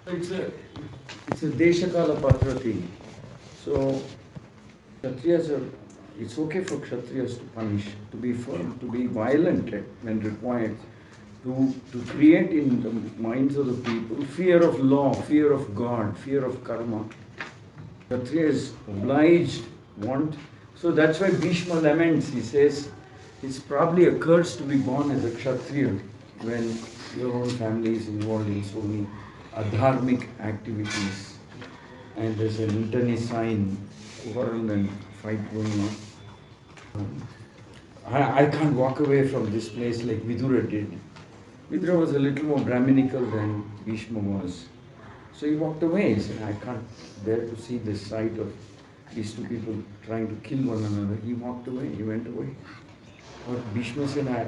It's a Deshakala Patra thing. So Kshatriyas are, it's okay for Kshatriyas to punish, to be firm, to be violent when required, to create in the minds of the people fear of law, fear of God, fear of karma. Kshatriya is obliged, want. So that's why Bhishma laments. He says, it's probably a curse to be born as a Kshatriya when your own family is involved in so many adharmic activities and there's an internecine quarrel and fight going on. I can't walk away from this place like Vidura did. Vidura was a little more Brahminical than Bhishma was. So he walked away. He said, I can't bear to see this sight of these two people trying to kill one another. He walked away. He went away. But Bhishma said, I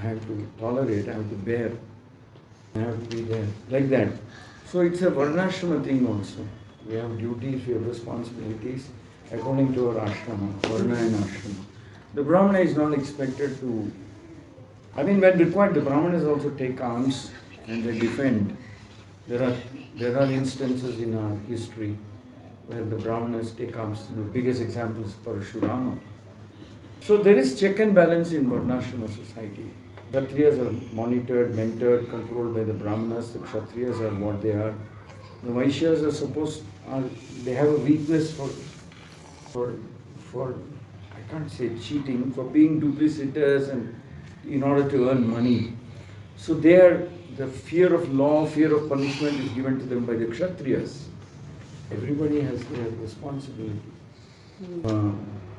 have to tolerate, I have to bear, I have to be there. Like that. So it's a Varnashrama thing also. We have duties, we have responsibilities according to our ashrama, Varna and ashrama. The Brahmana is not expected to, when required, the Brahmanas also take arms and they defend. There are instances in our history where the Brahmanas take arms. The biggest example is Parashurama. So there is check and balance in Varnashrama society. Kshatriyas are monitored, mentored, controlled by the Brahmanas. The Kshatriyas are what they are. The Vaishyas they have a weakness for I can't say cheating, for being duplicitous and in order to earn money. So the fear of law, fear of punishment is given to them by the Kshatriyas. Everybody has their responsibility.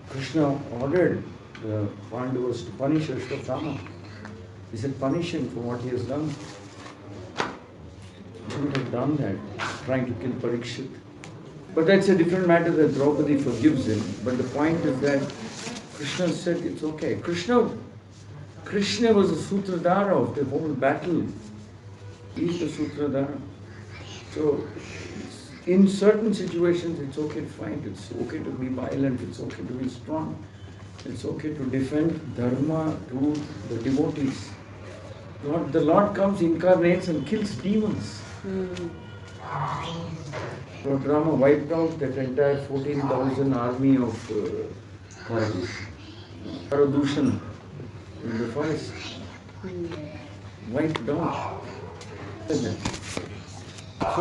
Krishna ordered the Pandavas to punish Ashwatthama. He said, punish him for what he has done. He shouldn't have done that, trying to kill Parikshit. But that's a different matter that Draupadi forgives him. But the point is that Krishna said it's okay. Krishna was the Sutradhara of the whole battle. He is the Sutradhara. So in certain situations it's okay to fight, it's okay to be violent, it's okay to be strong, it's okay to defend dharma to the devotees. The Lord comes, incarnates and kills demons. Lord Rama wiped out that entire 14,000 army of Paradushan in the forest. Wiped out. So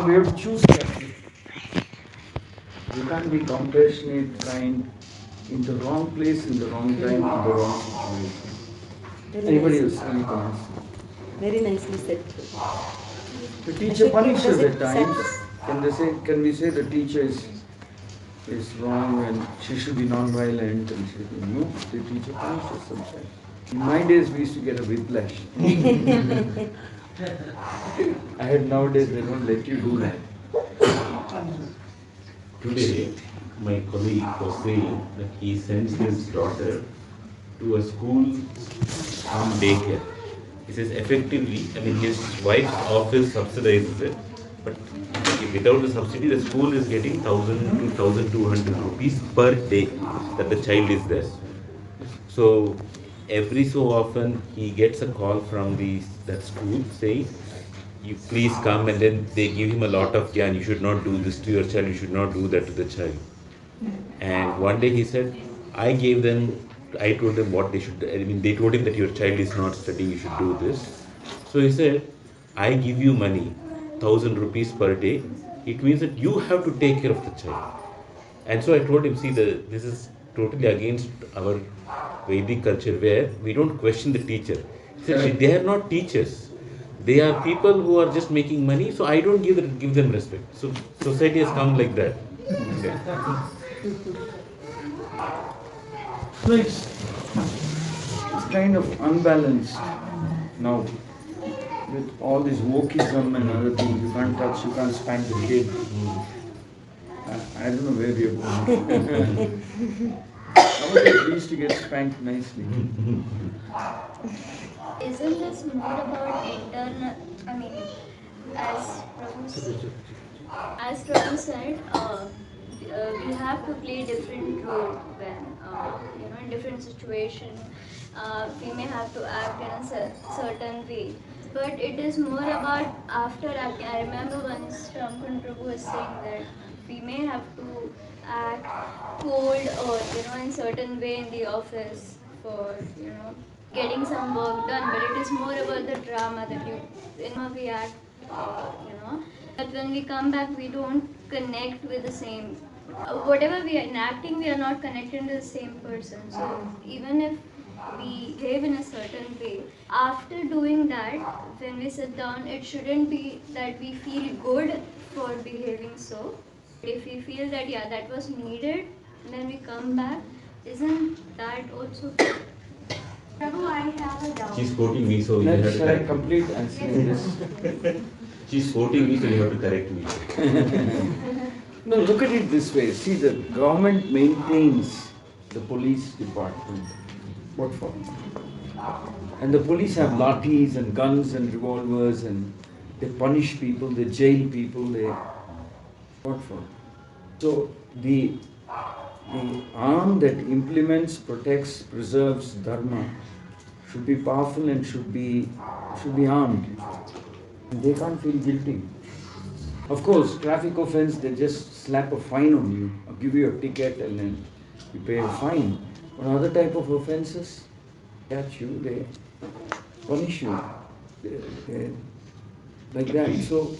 we have to choose carefully. You can't be compassionate, kind, in the wrong place, in the wrong time, in the wrong situation. Anybody else? Any comments? Very nicely said. The teacher punishes at times. Can we say the teacher is wrong and she should be non-violent? And she said, no, the teacher punishes sometimes. In my days, we used to get a whiplash. Nowadays, they don't let you do that. Today, my colleague was saying that he sends his daughter to a school from daycare. He says effectively, his wife's office subsidizes it, but without the subsidy, the school is getting 1,000 to 1,200 rupees per day that the child is there. So every so often he gets a call from that school saying, you please come, and then they give him a lot of gyan, you should not do this to your child, you should not do that to the child. And one day he said, I told them what they should do. They told him that your child is not studying, you should do this. So he said, I give you money, 1,000 rupees per day. It means that you have to take care of the child. And so I told him, see, this is totally against our Vedic culture where we don't question the teacher. He said, they are not teachers. They are people who are just making money, so I don't give them respect. So society has come like that. So it's kind of unbalanced now with all this wokism and other things. You can't touch, you can't spank the kid. I don't know where we are going. Nowadays we used to get spanked nicely. Isn't this more about internal, as Prabhu said, we have to play different role when, in different situation, we may have to act in a certain way. But it is more about after acting. I remember once Ramkund Prabhu was saying that we may have to act cold or in certain way in the office for getting some work done. But it is more about the drama that we act, that when we come back we don't connect with the same. Whatever we are in acting, we are not connected to the same person. So even if we behave in a certain way, after doing that, when we sit down, it shouldn't be that we feel good for behaving so. If we feel that that was needed, then we come back, isn't that also? Prabhu, I have a doubt. She's quoting me, so you have to Shall I correct me. complete answering this? She's quoting me, so you have to correct me. No, look at it this way. See, the government maintains the police department. What for? And the police have lathis and guns and revolvers, and they punish people, they jail people, what for? So the arm that implements, protects, preserves dharma should be powerful and should be armed. And they can't feel guilty. Of course, traffic offense, they just slap a fine on you, or give you a ticket and then you pay a fine. But other type of offenses, catch you, they punish you. They, like that. So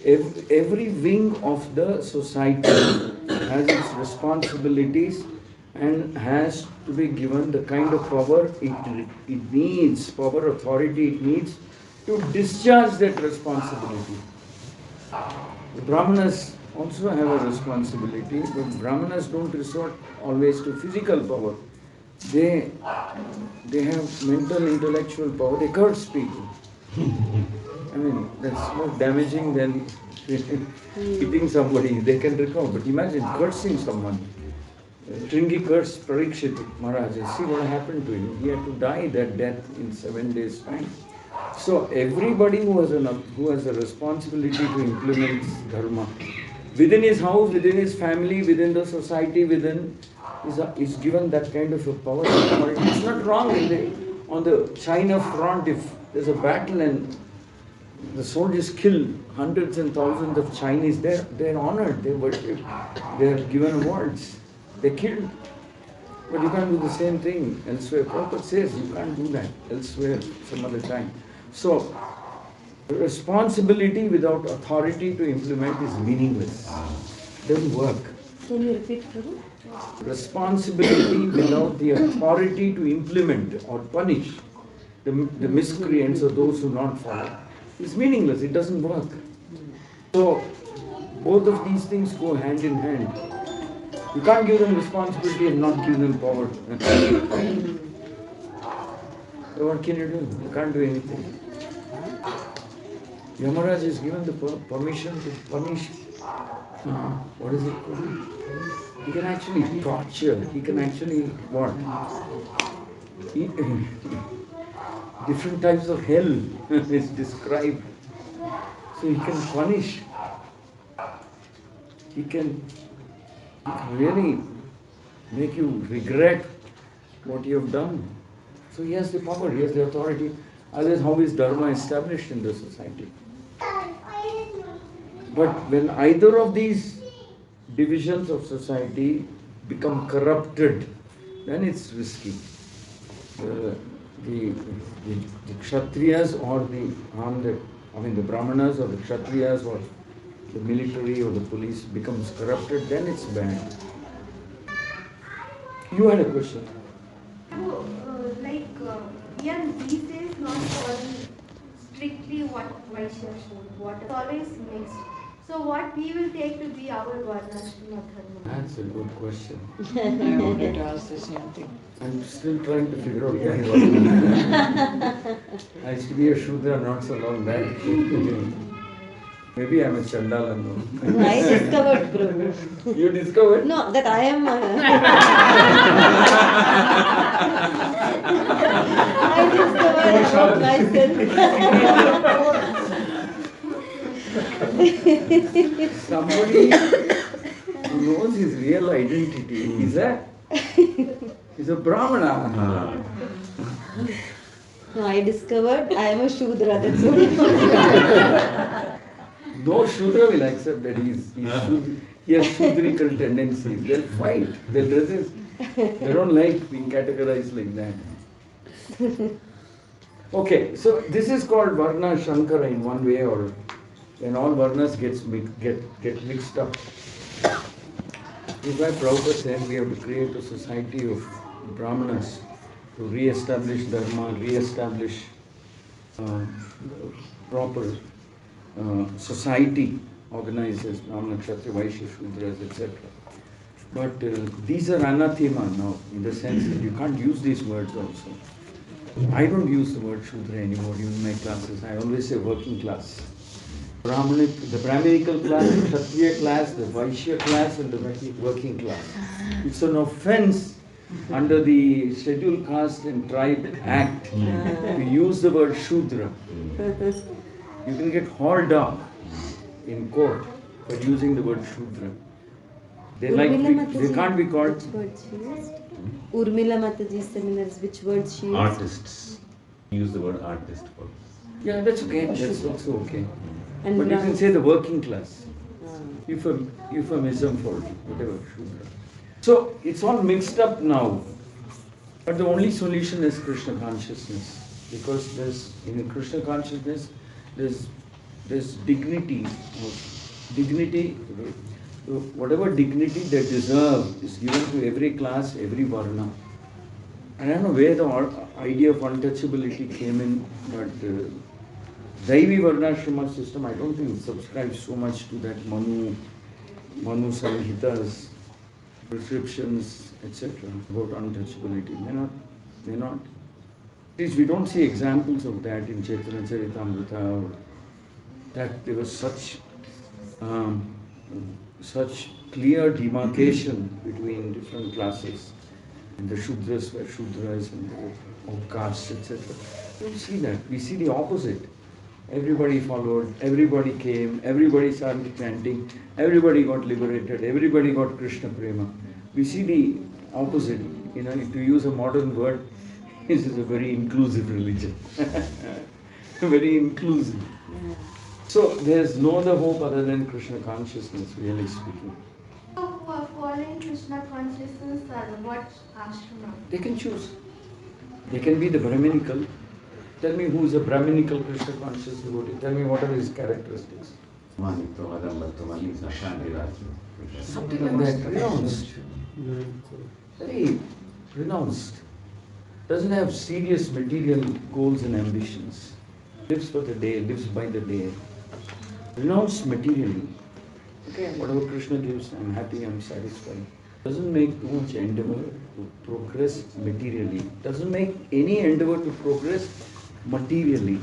every wing of the society has its responsibilities and has to be given the kind of power it needs, power, authority it needs to discharge that responsibility. The Brahmanas also have a responsibility, but Brahmanas don't resort always to physical power. They have mental, intellectual power. They curse people. I mean, that's more damaging than hitting somebody. They can recover. But imagine cursing someone. Tringi cursed Parikshit Maharaj. See what happened to him. He had to die that death in 7 days' time. So everybody who has a responsibility to implement dharma within his house, within his family, within the society, is given that kind of a power. It's not wrong on the China front if there's a battle and the soldiers kill hundreds and thousands of Chinese. They're honored, they're worshipped, they're given awards, they're killed. But you can't do the same thing elsewhere. Prabhupada says you can't do that elsewhere some other time. So, responsibility without authority to implement is meaningless. Doesn't work. Can you repeat, Prabhu? Responsibility without the authority to implement or punish the miscreants or those who not follow is meaningless. It doesn't work. So, both of these things go hand in hand. You can't give them responsibility and not give them power. So what can you do? You can't do anything. Yamaraj is given the permission to punish. What is it called? He can actually torture. He can actually what? Different types of hell is described. So he can punish. He can really make you regret what you have done. So he has the power, he has the authority. Otherwise, how is dharma established in the society? But when either of these divisions of society become corrupted, then it's risky. The Kshatriyas or the Brahmanas or the Kshatriyas or the military or the police becomes corrupted, then it's bad. You had a question. We are these days not following strictly what Vaishya food, what is always mixed. So what we will take to be our Varnashrama Dharma? That's a good question. I wanted to ask the same thing. I'm still trying to figure out why Varna. I used to be a Shudra not so long back. Maybe I'm a Chandala now. I discovered, Prabhu. You discovered? No, that I am. I discovered about myself. Somebody who knows his real identity is a Brahmana. No, I discovered I am a Shudra, that's what. No Shudra will accept that he has Shudrical tendencies. They'll fight, they'll resist. They don't like being categorized like that. Okay, so this is called Varna Shankara in one way, or when all Varnas get mixed up. This is why Prabhupada said we have to create a society of Brahmanas to re-establish Dharma, re-establish proper society organized as Brahmana, Kshatriya, Vaishya, Shudras, etc. But these are anathema now, in the sense that you can't use these words also. I don't use the word Shudra anymore in my classes. I always say working class. The Brahminical class, the Kshatriya class, the Vaishya class, and the working class. It's an offense under the Scheduled Caste and Tribe Act to use the word Shudra. You can get hauled up in court for using the word Shudra. They can't be called. Which words she used? Urmila Mataji's seminars, which words she used? Artists. Use the word artist for. Yeah, that's okay. That's also okay. And But you can say the working class. Ah. Euphemism for whatever. Shudra. So it's all mixed up now. But the only solution is Krishna consciousness. Because in Krishna consciousness, there's dignity. Whatever dignity they deserve is given to every class, every varna. I don't know where the idea of untouchability came in, but Daivi Varnashrama system, I don't think it subscribes so much to that Manu Samhitas, prescriptions, etc. about untouchability. May not. At least we don't see examples of that in Caitanya Caritamrita, or that there was such clear demarcation between different classes. And the Shudras were Shudras and the outcasts, etc. We don't see that. We see the opposite. Everybody followed, everybody came, everybody started chanting, everybody got liberated, everybody got Krishna Prema. We see the opposite. To use a modern word, this is a very inclusive religion. Very inclusive. So there's no other hope other than Krishna consciousness, really speaking. So who are following Krishna consciousness and what ashrama? They can choose. They can be the Brahminical. Tell me who is a Brahminical Krishna conscious devotee. Tell me what are his characteristics. Something like that, renounced. Very renounced. Doesn't have serious material goals and ambitions. Lives for the day, lives by the day. Renounced materially. Okay, whatever Krishna gives, I'm happy, I'm satisfied. Doesn't make too much endeavor to progress materially. Doesn't make any endeavor to progress materially.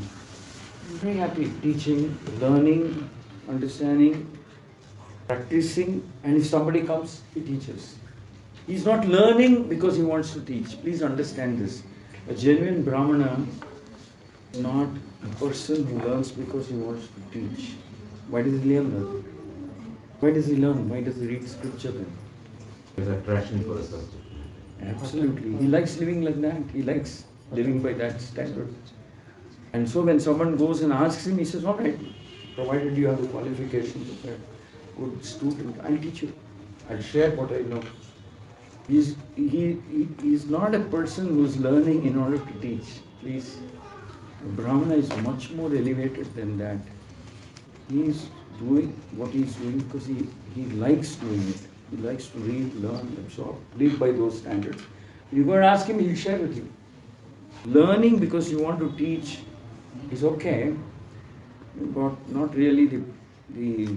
Very happy teaching, learning, understanding, practicing, and if somebody comes, he teaches. He's not learning because he wants to teach. Please understand this. A genuine Brahmana is not a person who learns because he wants to teach. Why does he learn? Why does he learn? Why does he read scripture then? There's attraction for a subject. Absolutely. He likes living like that. He likes living by that standard. And so when someone goes and asks him, he says, all right, provided you have the qualifications of a good student, I'll teach you. I'll share what I know. He's not a person who's learning in order to teach. Please. A Brahmana is much more elevated than that. He's doing what he's doing because he likes doing it. He likes to read, learn, absorb, live by those standards. You go and ask him, he'll share with you. Learning because you want to teach is okay, but not really the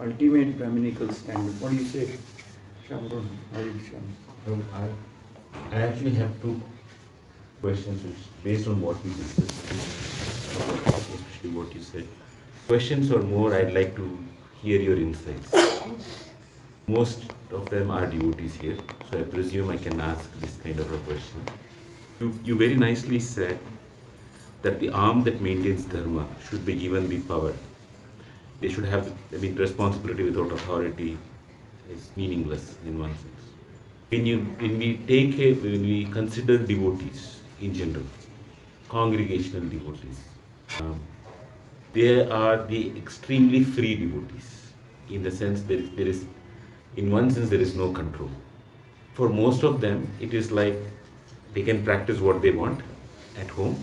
ultimate Brahminical standard. What do you say, Shamron? I actually have two questions which, based on what we discussed, especially what you said. Questions or more, I'd like to hear your insights. Most of them are devotees here, so I presume I can ask this kind of a question. You very nicely said that the arm that maintains dharma should be given the power. They should have, responsibility without authority is meaningless in one sense. When we consider devotees in general, congregational devotees. Um, they are the extremely free devotees, in the sense that there is, in one sense, there is no control. For most of them, it is like they can practice what they want at home.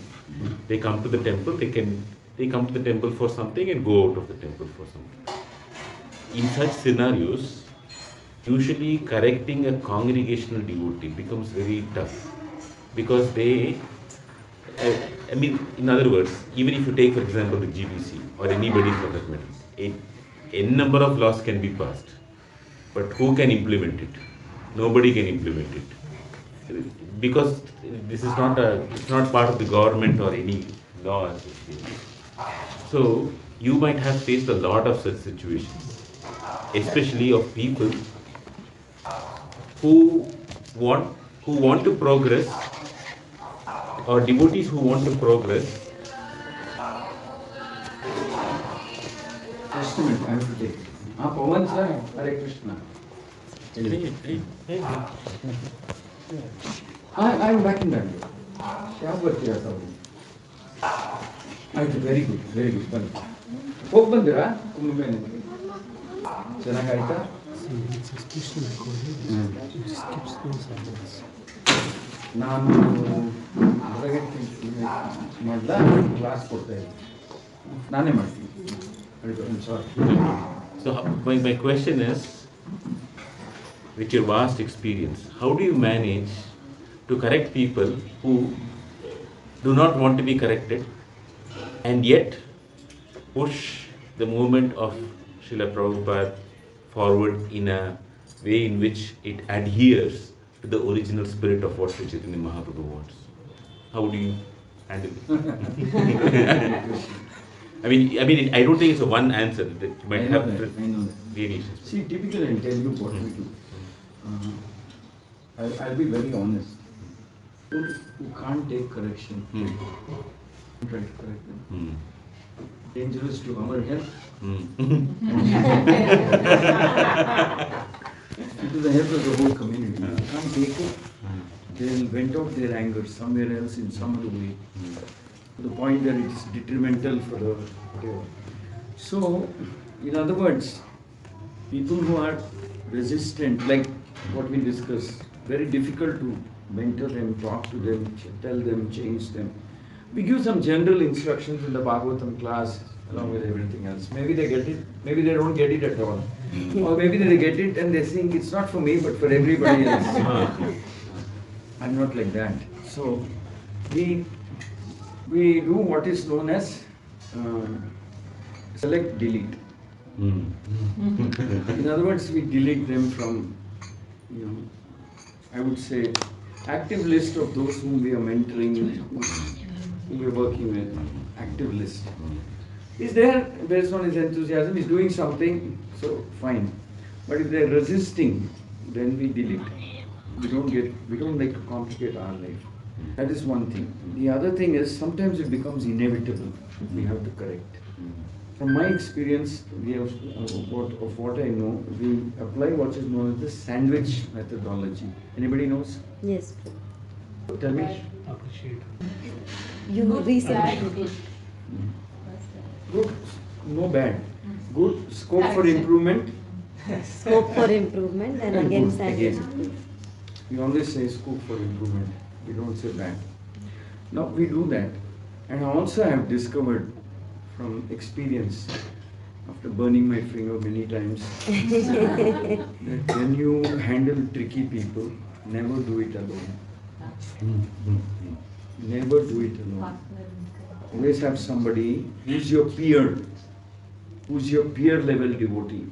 They come to the temple, they come to the temple for something and go out of the temple for something. In such scenarios, usually correcting a congregational devotee becomes very tough, because they, I mean, in other words, even if you take, for example, the GBC or anybody for that matter, n number of laws can be passed, but who can implement it? Nobody can implement it, because this is not it's not part of the government or any law association. So you might have faced a lot of such situations, especially of people who want to progress, or devotees who want to progress. Just a minute, I have to take. Pawan sir, Hare Krishna. I'm back in Bangalore. क्या ಬರ್ತೀರಾ ತಾವು? ಆಯ್ತು, very good ಬನ್ನಿ. ಹೋಗಿ ಬಂದಿರಾ ಕುಂಭಮೇಳಕ್ಕೆ? ಚೆನ್ನಾಗಾಯ್ತಾ? ನಾನು ಮಾಡ್ದ class ಕೊಡ್ತಾ ಇದ್ದೀನಿ, ನಾನೇ ಮಾಡ್ತೀನಿ. So my question is, with your vast experience, how do you manage to correct people who do not want to be corrected and yet push the movement of Srila Prabhupada forward in a way in which it adheres to the original spirit of what Sri Chaitanya Mahaprabhu wants? How do you handle it? I mean, I don't think it's a one answer. That you might have variations. See, typically I'll tell you what we do. I'll be very honest. Who can't take correction, try to correct them. Dangerous to our health. And to the health of the whole community. You can't take it. They'll vent out their anger somewhere else in some other way. To the point that it is detrimental for the whatever. So, in other words, people who are resistant, like what we discussed, very difficult to mentor them, talk to them, tell them, change them. We give some general instructions in the Bhagavatam class along with everything else. Maybe they get it, maybe they don't get it at all. Or maybe they get it and they think it's not for me but for everybody else. I'm not like that. So we do what is known as select delete. In other words, we delete them from, I would say, active list of those whom we are mentoring, whom we are working with. Active list. Is there, based on his enthusiasm, he's doing something, so fine. But if they're resisting, then we delete. We don't like to complicate our life. That is one thing. The other thing is, sometimes it becomes inevitable. We have to correct. From my experience, we have, of what I know, we apply what is known as the sandwich methodology. Anybody knows? Yes. Tell me. You recently. Good, no bad. Good, scope for improvement. Scope for improvement and again good sandwich. again. We always say scope for improvement. We don't say bad. Now we do that. And also I have discovered from experience, after burning my finger many times, that when you handle tricky people, never do it alone. Never do it alone. Always have somebody who's your peer level devotee,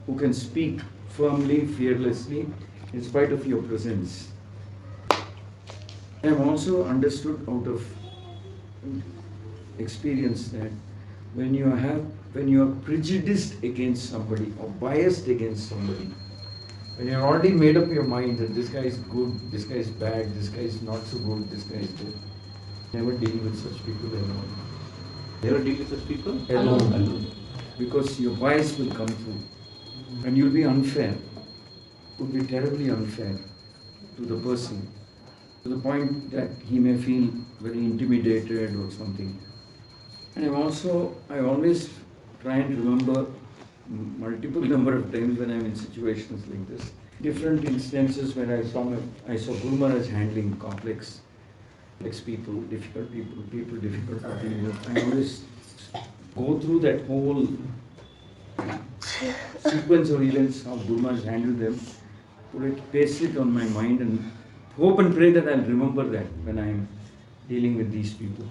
who can speak firmly, fearlessly, in spite of your presence. I have also understood out of experience that when you are prejudiced against somebody or biased against somebody, when you have already made up your mind that this guy is good, this guy is bad, this guy is not so good, this guy is good, never deal with such people alone. Never deal with such people? Alone. Because your bias will come through and you'll be unfair. Would be terribly unfair to the person to the point that he may feel very intimidated or something. And I always try and remember multiple number of times when I'm in situations like this. Different instances when I saw Guru Maharaj handling complex people, difficult people difficult to deal with. I always go through that whole sequence of events, how Guru Maharaj handled them, paste it on my mind and hope and pray that I'll remember that when I'm dealing with these people.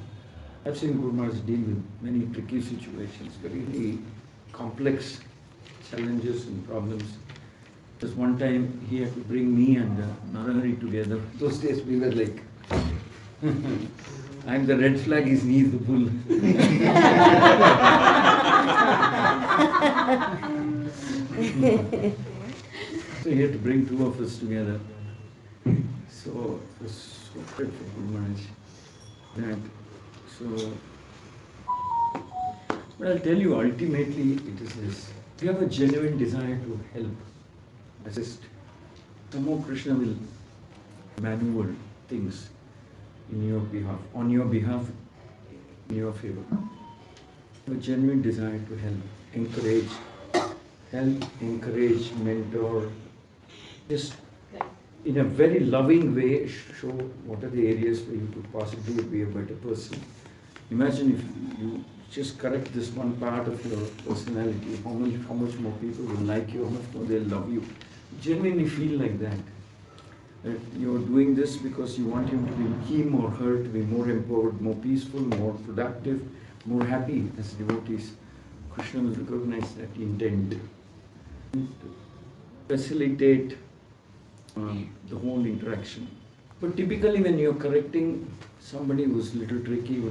I've seen Guru Maharaj deal with many tricky situations, very complex challenges and problems. Just one time he had to bring me and Narahari together. Those days we were like, I'm the red flag, he's the bull. So he had to bring two of us together. So it was so good for Guru Maharaj. But I'll tell you, ultimately it is this. If you have a genuine desire to help, assist, somehow Krishna will maneuver things in your behalf, on your behalf, in your favor. A genuine desire to help, encourage, mentor, just in a very loving way show what are the areas where you could possibly be a better person. Imagine if you just correct this one part of your personality, how much more people will like you, how much more they'll love you. Genuinely feel like that. That you're doing this because you want him or her to be more empowered, more peaceful, more productive, more happy as devotees. Krishna will recognize that intent. Facilitate the whole interaction. But typically when you're correcting somebody who's a little tricky,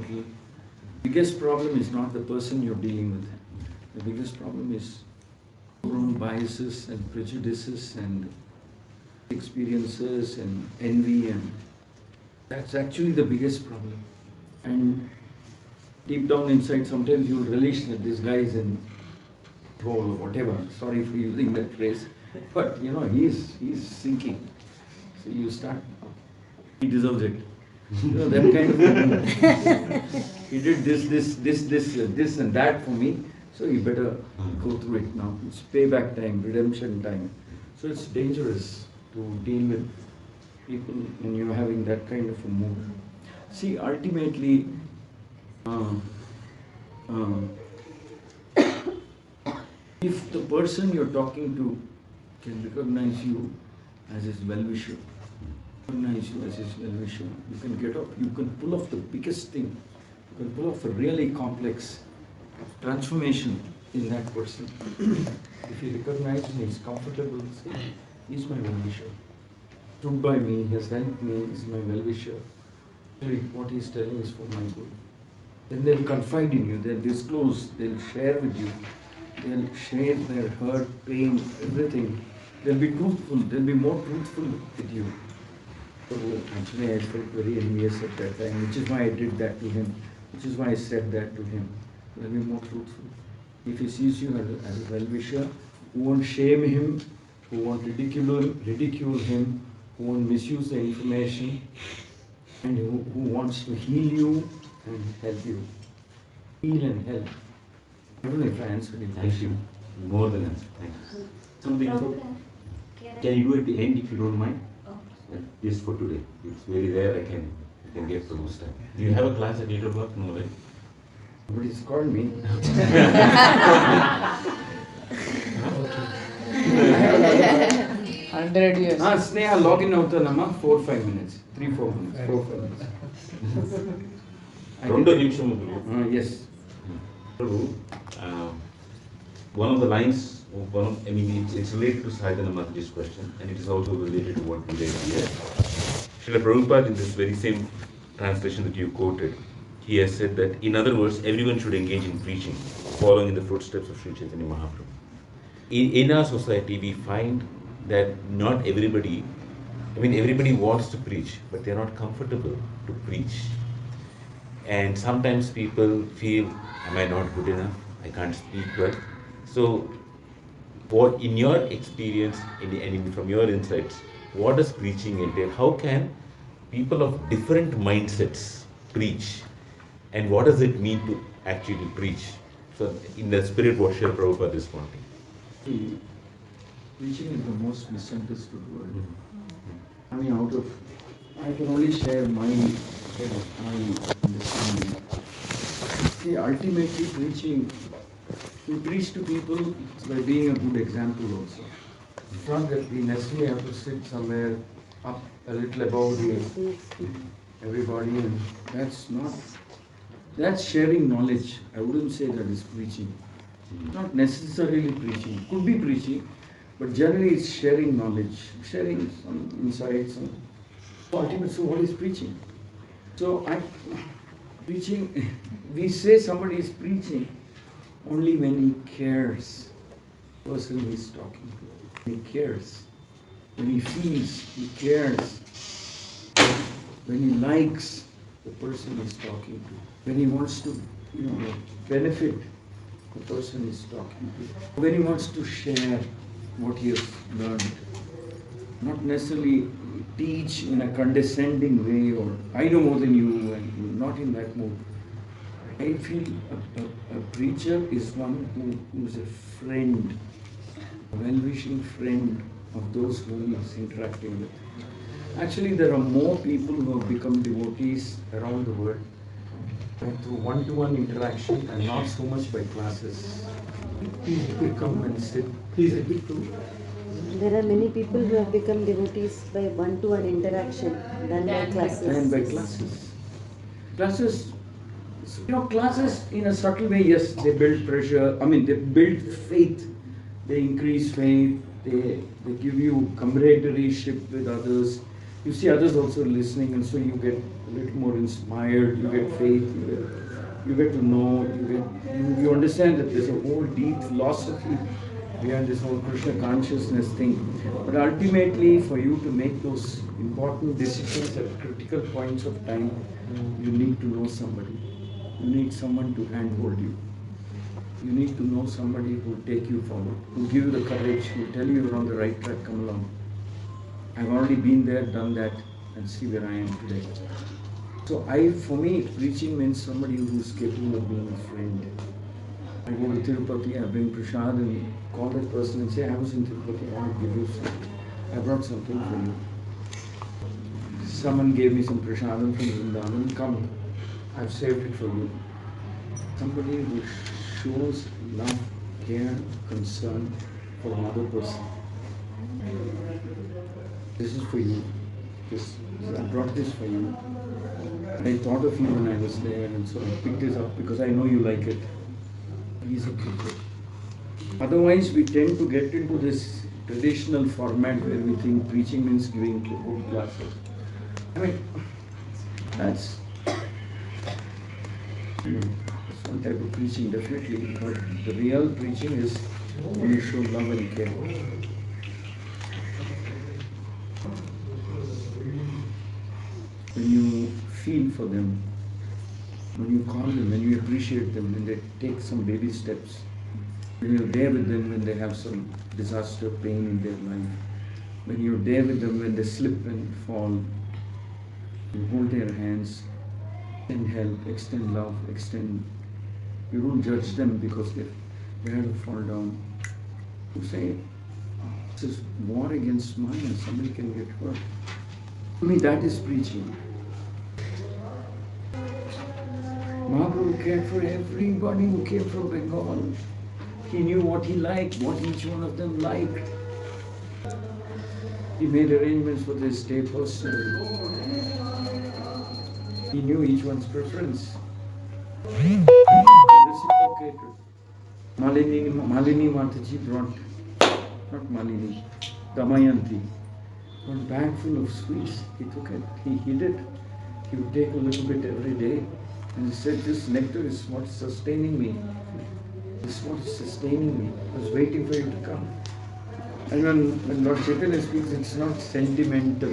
biggest problem is not the person you're dealing with. The biggest problem is your own biases and prejudices and experiences and envy, and that's actually the biggest problem. And deep down inside, sometimes you'll relish that this guy is in troll or whatever. Sorry for using that phrase, but he's sinking. So you start. He deserves it. That kind of thing. He did this and that for me, so you better go through it now. It's payback time, redemption time. So it's dangerous to deal with people when you're having that kind of a mood. See, ultimately, if the person you're talking to can recognize you as his well-wisher, you can get up, you can pull off the biggest thing, you can pull off a really complex transformation in that person. If he recognizes me, he's comfortable, say, he's my well-wisher. Stood by me, he has helped me, he's my well-wisher. What he's telling is for my good. Then they'll confide in you, they'll disclose, they'll share with you, they'll share their hurt, pain, everything. They'll be truthful, they'll be more truthful with you. So actually I felt very envious at that time, which is why I did that to him, which is why I said that to him. They'll be more truthful. If he sees you as a well-wisher, who won't shame him, who won't ridicule him, who won't misuse the information, and who wants to heal you and help you. Heal and help. I don't know if I answered it. Thank you. More than answer. Thanks. Something. Can you do at the end if you don't mind? Just for today. It's very rare I can get to this time. Do you have a class at 8 o'clock? No, right? Nobody's called me. 100 years. Sneha, login అవుతానమ్మా 4-5 minutes. 3-4 minutes. 4-5 minutes. Yes. One of the lines, it's related to Caitanya Mataji's question, and it is also related to what we read here. Srila Prabhupada, in this very same translation that you quoted, he has said that, in other words, everyone should engage in preaching, following in the footsteps of Sri Chaitanya Mahaprabhu. In our society, we find that not everybody, everybody wants to preach, but they're not comfortable to preach. And sometimes people feel, am I not good enough? I can't speak well. So, what in your experience and from your insights, what does preaching entail? How can people of different mindsets preach, and what does it mean to actually preach? So, in the spirit, what Srila Prabhupada is wanting. Preaching is the most misunderstood word. I mean, I can only share my understanding. See, ultimately preaching, we preach to people by being a good example also. It's not that we necessarily have to sit somewhere up a little above everybody, and that's sharing knowledge. I wouldn't say that is preaching. Not necessarily preaching. Could be preaching, but generally it's sharing knowledge, sharing some insights. Ultimately, so what is preaching? So preaching, we say somebody is preaching only when he cares. The person he is talking to, he cares. When he feels, he cares. When he likes the person he is talking to. When he wants to, benefit the person he is talking to. When he wants to share what he has learned. Not necessarily teach in a condescending way or I know more than you, and not in that mood. I feel a preacher is one who is a friend, a well-wishing friend of those whom he is interacting with. Actually, there are more people who have become devotees around the world through one-to-one interaction and not so much by classes. Please come and sit. Please, There are many people who have become devotees by one-to-one interaction than by classes. And by classes, classes in a subtle way, yes, they build pressure. I mean, they build faith. They increase faith. They give you camaradereship with others. You see others also listening, and so you get a little more inspired. You get faith. You get to know. You understand that there's a whole deep philosophy behind this whole Krishna consciousness thing. But ultimately, for you to make those important decisions at critical points of time, you need to know somebody. You need someone to handhold you. You need to know somebody who will take you forward, who will give you the courage, who will tell you you're on the right track, come along. I've already been there, done that, and see where I am today. So for me, preaching means somebody who's capable of being a friend. I go to Tirupati, I bring prasad and call that person and say, I was in Tirupati, I want to give you something. I brought something for you. Someone gave me some prasadam from Vrindavan, come, I've saved it for you. Somebody who shows love, care, concern for another person. This is for you. I brought this for you. I thought of you when I was there, and so I picked this up because I know you like it. He's a preacher. Otherwise, we tend to get into this traditional format where we think preaching means giving good classes. I mean, that's one type of preaching, definitely. But the real preaching is when you show love and care. When you feel for them, when you call them, when you appreciate them, when they take some baby steps, when you're there with them when they have some disaster, pain in their life, when you're there with them when they slip and fall, you hold their hands, extend help, extend love, you don't judge them because they had to fall down. You say, this is war against mine, somebody can get hurt. To me, that is preaching. Mahaprabhu cared for everybody who came from Bengal. He knew what he liked, what each one of them liked. He made arrangements for their stay personally. He knew each one's preference. Reciprocated. Malini Mataji brought, not Malini, Damayanti, one bag full of sweets. He took it, he hid it. He would take a little bit every day. And he said, this nectar is what's sustaining me. This is what is sustaining me. I was waiting for you to come. And when Lord Chaitanya speaks, it's not sentimental.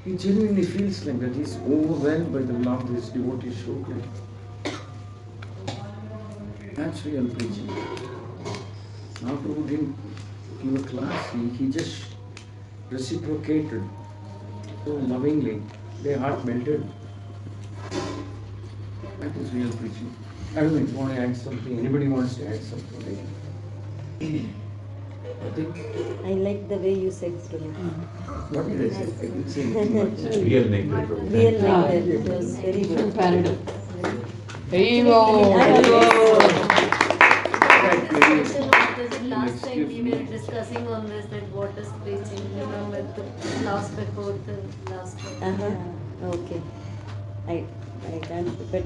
He genuinely feels like that. He's overwhelmed by the love his devotees show to him. That's real preaching. Mahaprabhu didn't give a class. He just reciprocated so lovingly. Their heart melted. That was real preaching. I don't know if you want to add something. Anybody wants to add something? I think. I like the way you said to me. What did I say? I didn't say anything much. Real nectar. Real like that. It was very good. Comparative. Last time we were discussing on this, that what is preaching, remember the last before the last one. Okay. I can't, but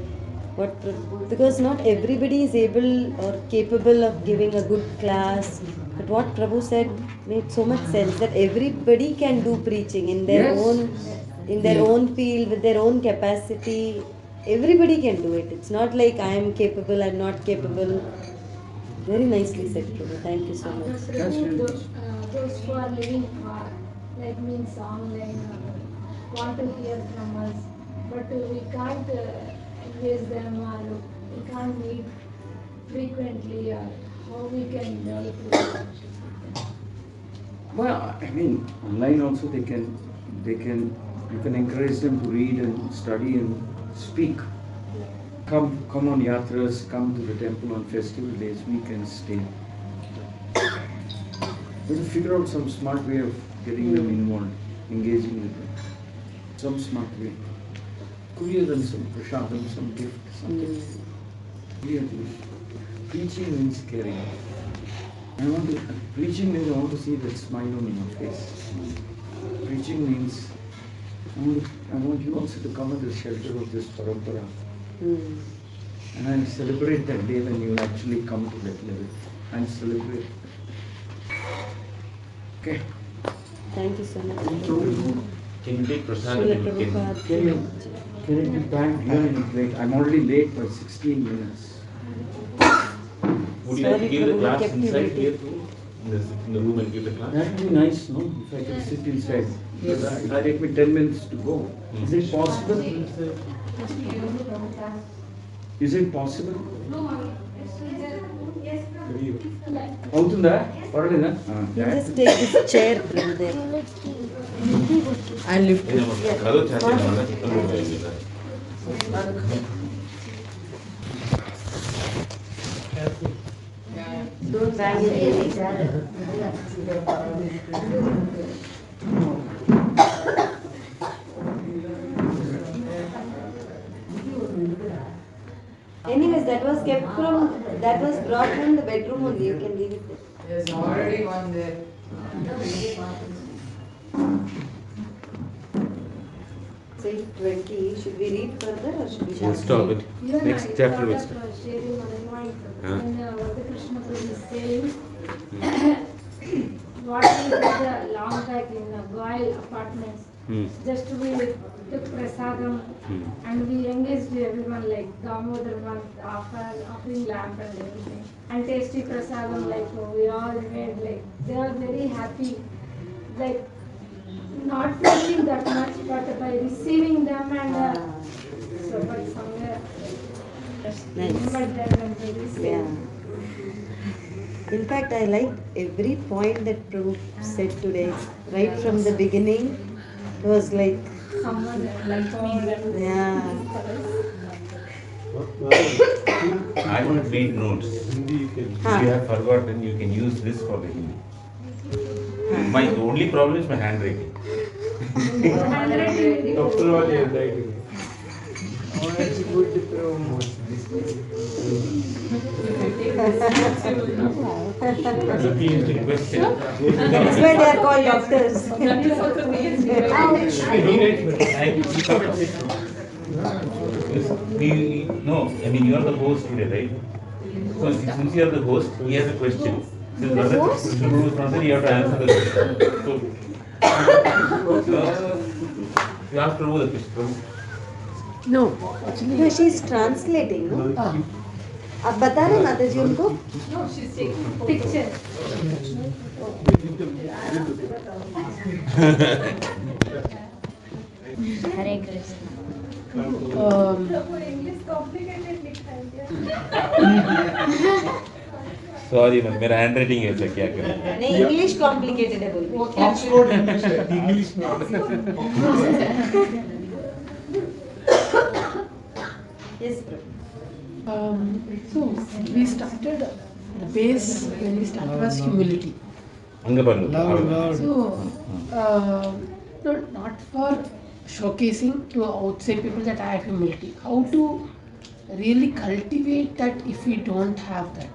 because not everybody is able or capable of giving a good class, but what Prabhu said made so much sense, that everybody can do preaching in their own field, with their own capacity. Everybody can do it. It's not like I am capable, I'm not capable. Very nicely said, Prabhu. Thank you so much. Those who are living far, like means online, want to hear from us, but we can't engage them, or we can't meet frequently, or how we can develop relationship. Well, I mean, online also you can encourage them to read and study and speak. Come on yatras, come to the temple on festival days, weekends, stay. We'll figure out some smart way of getting them involved, engaging with them. Some smart way. Courier them some prashadam, some gift, something. Clearly. Preaching means caring. Preaching means I want to see that smile on your face. Preaching means I want you also to come under the shelter of this parampara. And I'll celebrate that day when you actually come to that level. And celebrate. Okay. Thank you so much. Can you take prasadam? Can it be back really late? I'm already late by 16 minutes. Would you like to give the class inside here too? In the room and give the class? That would be nice, no? If I can sit inside. Yes. It'll take me 10 minutes to go. Is it possible? Is it possible? అవుతుందా పర్వాలేదా You just take this chair from there. I'll lift it. Don't bang it. Anyways, that was brought from the bedroom only. You can leave it there. There's already one there. Say 20. Should we read further or should we We'll stop it. Next chapter will start. Sharing my mind. When Krishna Prabhu is saying, what we did long back in Goyal apartments, just we took prasadam and we engaged everyone, like Damodar one offering lamp and everything, and tasty prasadam, like we all made, like they are very happy, like not feeling that much, but by receiving them and so, but somewhere remember them when they receive. Yeah. In fact, I liked every point that Prabhu said today. Right from the beginning, it was like, Someone like me. yeah. I have made notes. If you have forgotten, you can use this for the Hindi. My only problem is my handwriting. After all, you are writing. It's good Looking into the question. That's why they are called doctors. No, I mean you are the host today, right? So since you are the host, he has a question. Since Krishna Guru is not there, you have to answer the question. So you ask Prabhu the question. No. No, she's translating, no? अब बता रहे माता जी उनको? No, she's taking picture. Hare Krishna. English complicated लिखा है. Sorry ma'am, मेरा handwriting ऐसा क्या करें? नहीं, English complicated है बोल. Oxford English. Yes, Prabhu. So we started, the base when we started was humility. So, no, not for showcasing to outside people that I have humility. How to really cultivate that if we don't have that.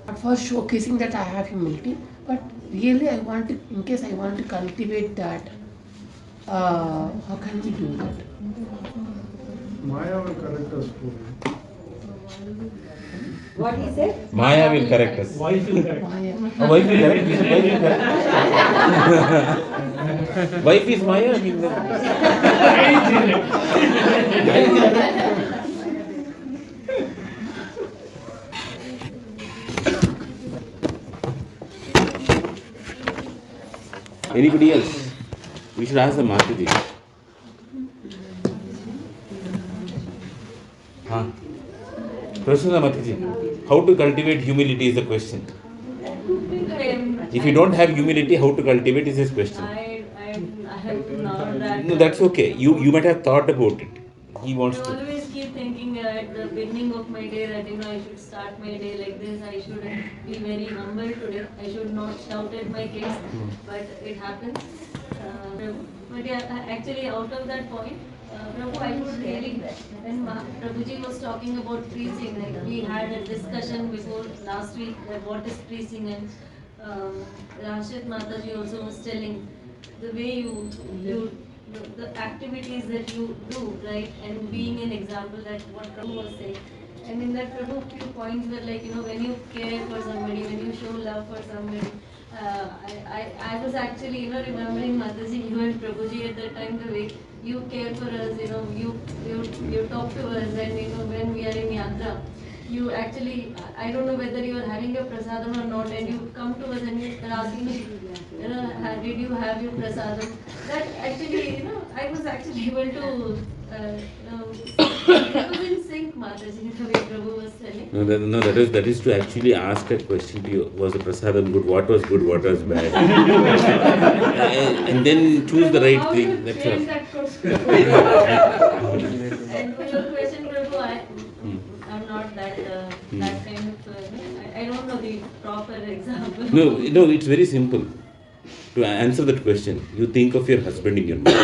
Not for showcasing that I have humility, but really I want to, in case I want to cultivate that, how can we do that? Maya will correct us too. What he said? Maya will correct us. Wife will correct. Maya. Wife will correct. Wife will correct. Wife is Maya. I mean, anybody else? We should ask the Mataji. Huh? Prasanna Mataji, how to cultivate humility is the question. If you don't have humility, how to cultivate is his question. I have not that. No, that's okay. You might have thought about it. He wants I to. always keep thinking at the beginning of my day that I should start my day like this. I should be very humble today. I should not shout at my kids, but it happens. But yeah, actually, out of that point, Prabhu, I would really, when Prabhuji was talking about preaching, like we had a discussion before last week that what is preaching, and Rashid Mataji also was telling the way you the activities that you do, right, and being an example that what Prabhu was saying. And in that Prabhu, few points were like, when you care for somebody, when you show love for somebody, I was actually, remembering Mataji, you and Prabhuji at that time, the way you care for us, you talk to us, and when we are in Yatra, you actually, I don't know whether you are having your prasadam or not, and you come to us and you are asking me, did you have your prasadam? That actually, I was actually able to, it was in sync, Mataji, the way Prabhu was telling. No, that is to actually ask a question to you. Was the prasadam good? What was good? What was bad? And then choose the right thing. That's all. And for your question, Prabhu, I'm not that kind of. I don't know the proper example. No, it's very simple. To answer that question, you think of your husband in your mind,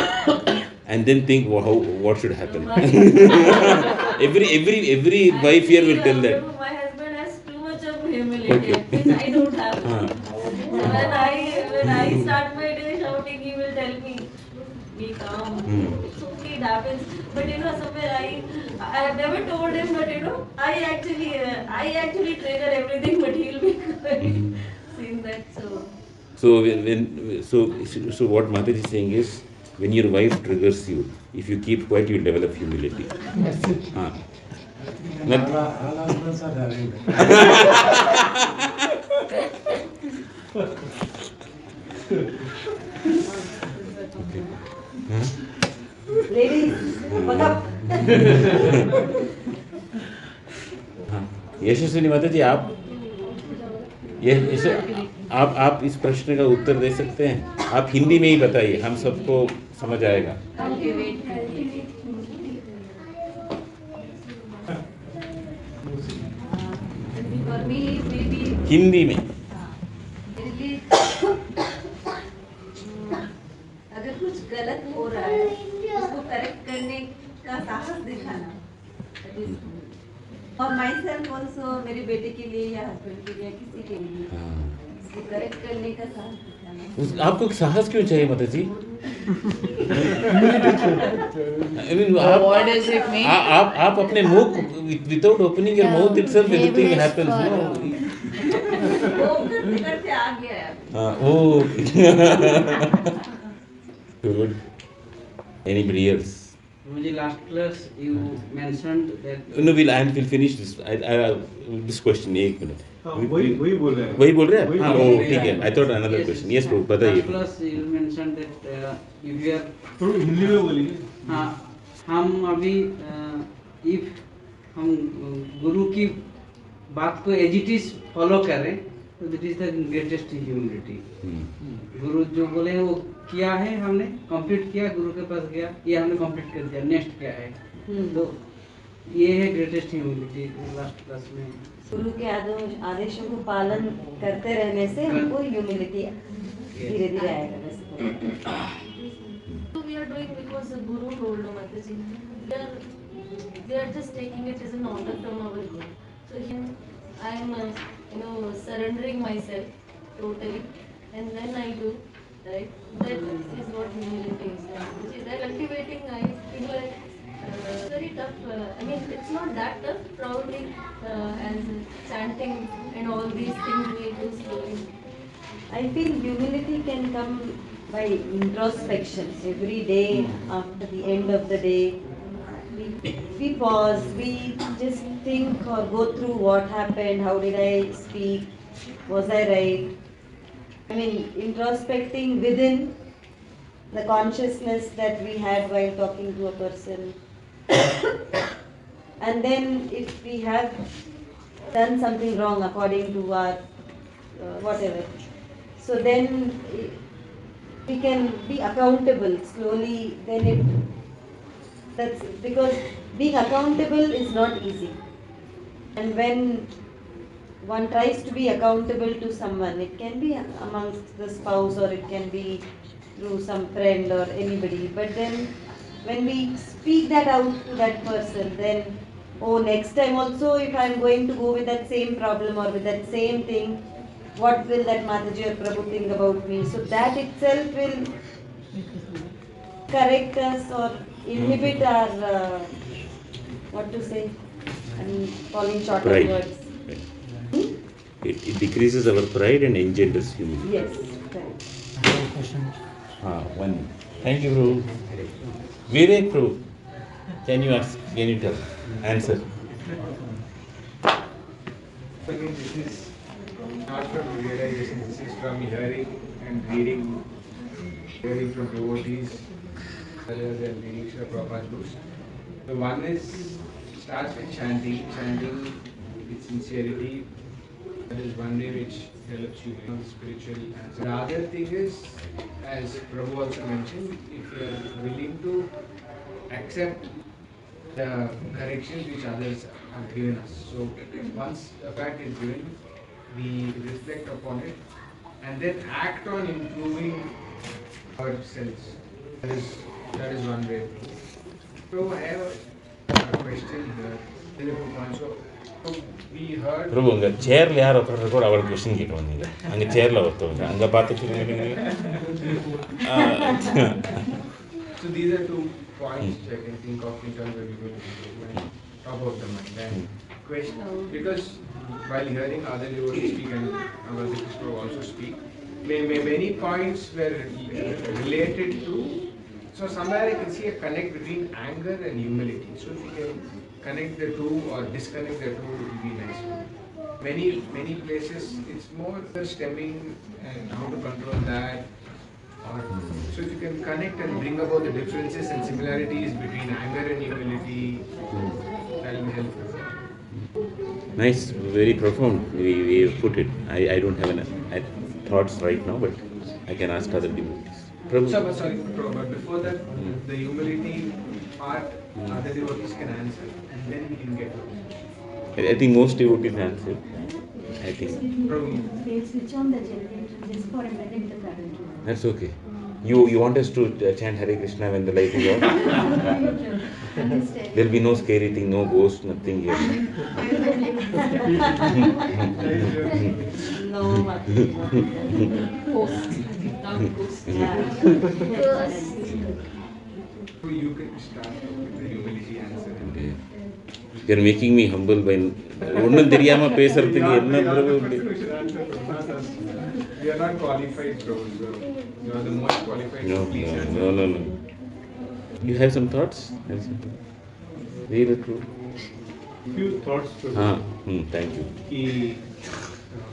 and then think what should happen. every wife here will tell that. My husband has too much of humility, which I don't have. When I start my day shouting, he will tell me, be calm. It's okay, it happens. But somewhere I have never told him, but I actually trigger everything, but he'll be seeing that. So what Mataji is saying is, when your wife triggers you, if you keep quiet, you will develop humility. That's it. All husbands are having Ladies, what's up? यशस्विनी माताजी, आप इस प्रश्न का उत्तर दे सकते हैं? आप हिंदी में ही बताइए, हम सबको समझ आएगा. हिंदी में. अगर कुछ गलत हो रहा है, उसको करेक्ट करने का साहस दिखाना. और माई सेल्फ ऑल्सो, मेरे बेटे के लिए या हस्बैंड के लिए या किसी के लिए उसको करेक्ट करने का साहस दिखाना. आपको साहस क्यों चाहिए माताजी? What does it mean? आप अपने मुंह, without opening your mouth itself, everything happens. करते आ गया. Good. Anybody else? मुझे last class you mentioned that. No, we'll finish this. This question. एक मिनट. वही बोल रहे हैं. वही बोल रहे हैं? ठीक है. I thought another question. Yes, bro. बताइए. Last class you mentioned that if you are. थोड़ी हिंदी में बोलिए. हाँ, हम अभी if हम गुरु की बात को as it is follow करें, तो that is the greatest humility. गुरु जो बोले वो किया है, हमने कंप्लीट किया, गुरु के पास गया, ये हमने कंप्लीट कर दिया, नेक्स्ट क्या है. तो ये है ग्रेटेस्ट ह्यूमिलिटी लास्ट क्लास में. गुरु के आदेशों को पालन करते रहने से हमको ह्यूमिलिटी धीरे धीरे आएगा वैसे. So we are doing because the Guru told Mataji. They are just taking it as an order from our Guru. So here I am, surrendering myself totally, and then I do. Right? That is what humility is. They are cultivating. I feel like very tough. It's not that tough. Probably as chanting and all these things we do slowly. I feel humility can come by introspection. Every day after the end of the day, we pause, we just think or go through what happened, how did I speak, was I right? Introspecting within the consciousness that we had while talking to a person. And then if we have done something wrong according to our whatever, so then we can be accountable slowly. That's because being accountable is not easy. And when one tries to be accountable to someone, it can be amongst the spouse or it can be through some friend or anybody. But then when we speak that out to that person, then, next time also if I am going to go with that same problem or with that same thing, what will that Mataji or Prabhu think about me? So that itself will correct us or inhibit our, I'm falling short of Pride. words. It decreases our pride and engenders humility. Yes, correct. One. Thank you, Prabhu. Vivek, Prabhu. Can you tell? Answer. This is not from realization, this is from hearing and reading, hearing from devotees, rather than reading Srila Prabhupada's books. So one starts with chanting with sincerity. That is one way which helps you in spiritual answer. The other thing is, as Prabhu also mentioned, if you are willing to accept the corrections which others have given us. So once a fact is given, we reflect upon it and then act on improving ourselves. That is one way. So I have a question here. So we heard. Prabhu, உங்க சேர்ல யார் உட்கார்றது கூட அவர் question கேட்டு வந்தீங்க. அங்க சேர்ல ஒருத்தவங்க அங்க பார்த்து சொல்லுங்க. So these are two points which I can think of in terms of humility. Top of the mind. And question, because while hearing other devotees speak and our Krishna also speak, many points were related to. So somewhere I can see a connect between anger and humility. So if you can connect the two or disconnect the two, it will be nice. Many places it's more stemming and how to control that. So if you can connect and bring about the differences and similarities between anger and humility, that will help. Nice, very profound. We put it. I don't have thoughts right now, but I can ask other devotees. Prabhu. Sorry, Prabhu, but before that, the humility part, other devotees can answer, and then we can get to it. I think most devotees answer. I think. Prabhu. Switch on the generator just for a minute the current. That's okay. You want us to chant Hare Krishna when the light is off? There'll be no scary thing, no ghost, nothing here. No, So you can start with the humility answer. Okay. You're making me humble by ஒண்ணும் தெரியாம பேசுறதுக்கு என்ன பிரபு? We are not qualified, Prabhu. You are the most qualified. No. You have some thoughts? Very true. Few thoughts, Prabhu. Thank you.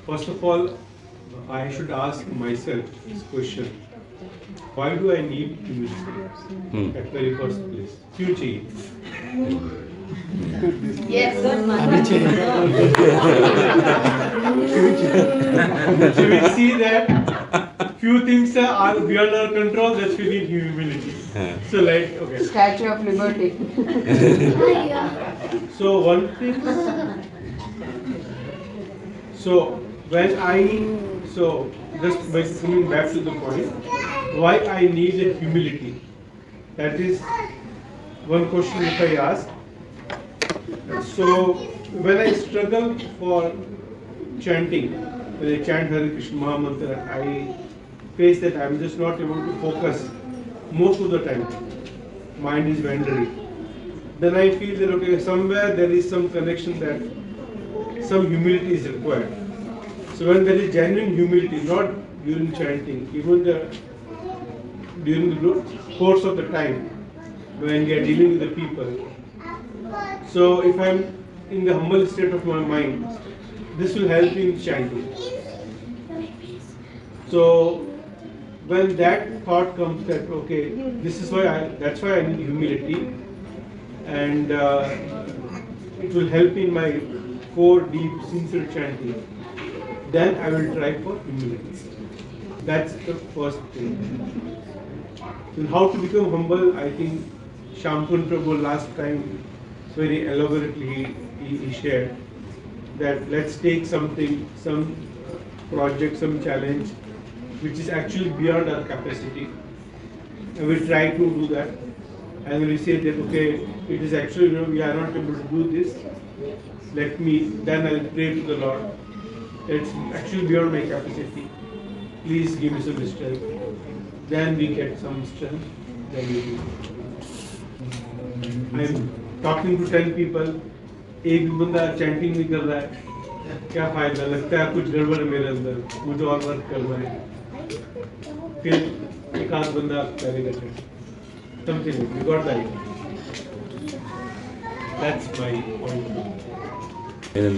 First of all, I should ask myself this question: why do I need humility at very first place? क्यों चाहिए? Yes, good man. So we see that few things are beyond our control, that's we need humility. So like, okay. Statue of Liberty. So one thing, so when so just by coming back to the point, why I need a humility. That is one question if I ask. So when I struggle for chanting, when I chant Hare Krishna Maha Mantra, I face that I'm just not able to focus most of the time. Mind is wandering. Then I feel that okay, somewhere there is some connection that some humility is required. So when there is genuine humility, not during chanting, even during the course of the time, when we are dealing with the people. So if I'm in the humble state of my mind, this will help me in chanting. So when that thought comes that okay, this is why that's why I need humility, and it will help in my core, deep, sincere chanting. Then I will try for humility. That's the first thing. And how to become humble, I think Shampun Prabhu last time very elaborately he shared that let's take something, some project, some challenge which is actually beyond our capacity, and we try to do that. And when we say that okay, it is actually we are not able to do this, then I'll pray to the Lord. It's actually beyond my capacity. Please give me some strength. Then we get some strength. Then we do. I'm talking to 10 people. एक भी बंदा chanting नहीं कर रहा है, क्या फायदा? लगता है कुछ गड़बड़ है मेरे अंदर, मुझे और वर्क करना है. फिर एक आध बंदा करेगा something. You got the idea. That's my point. And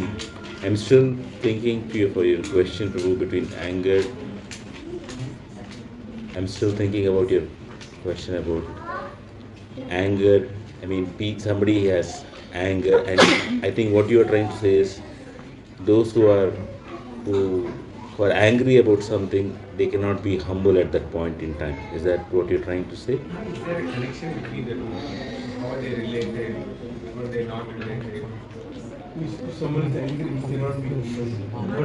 I'm still thinking for your question, Prabhu, between anger. I'm still thinking about your question about anger. I mean, somebody has anger, and I think what you are trying to say is those who are angry about something, they cannot be humble at that point in time. Is that what you're trying to say? Is there a connection between the two? How are they related? Or are they not related? If someone is angry, he cannot be humble.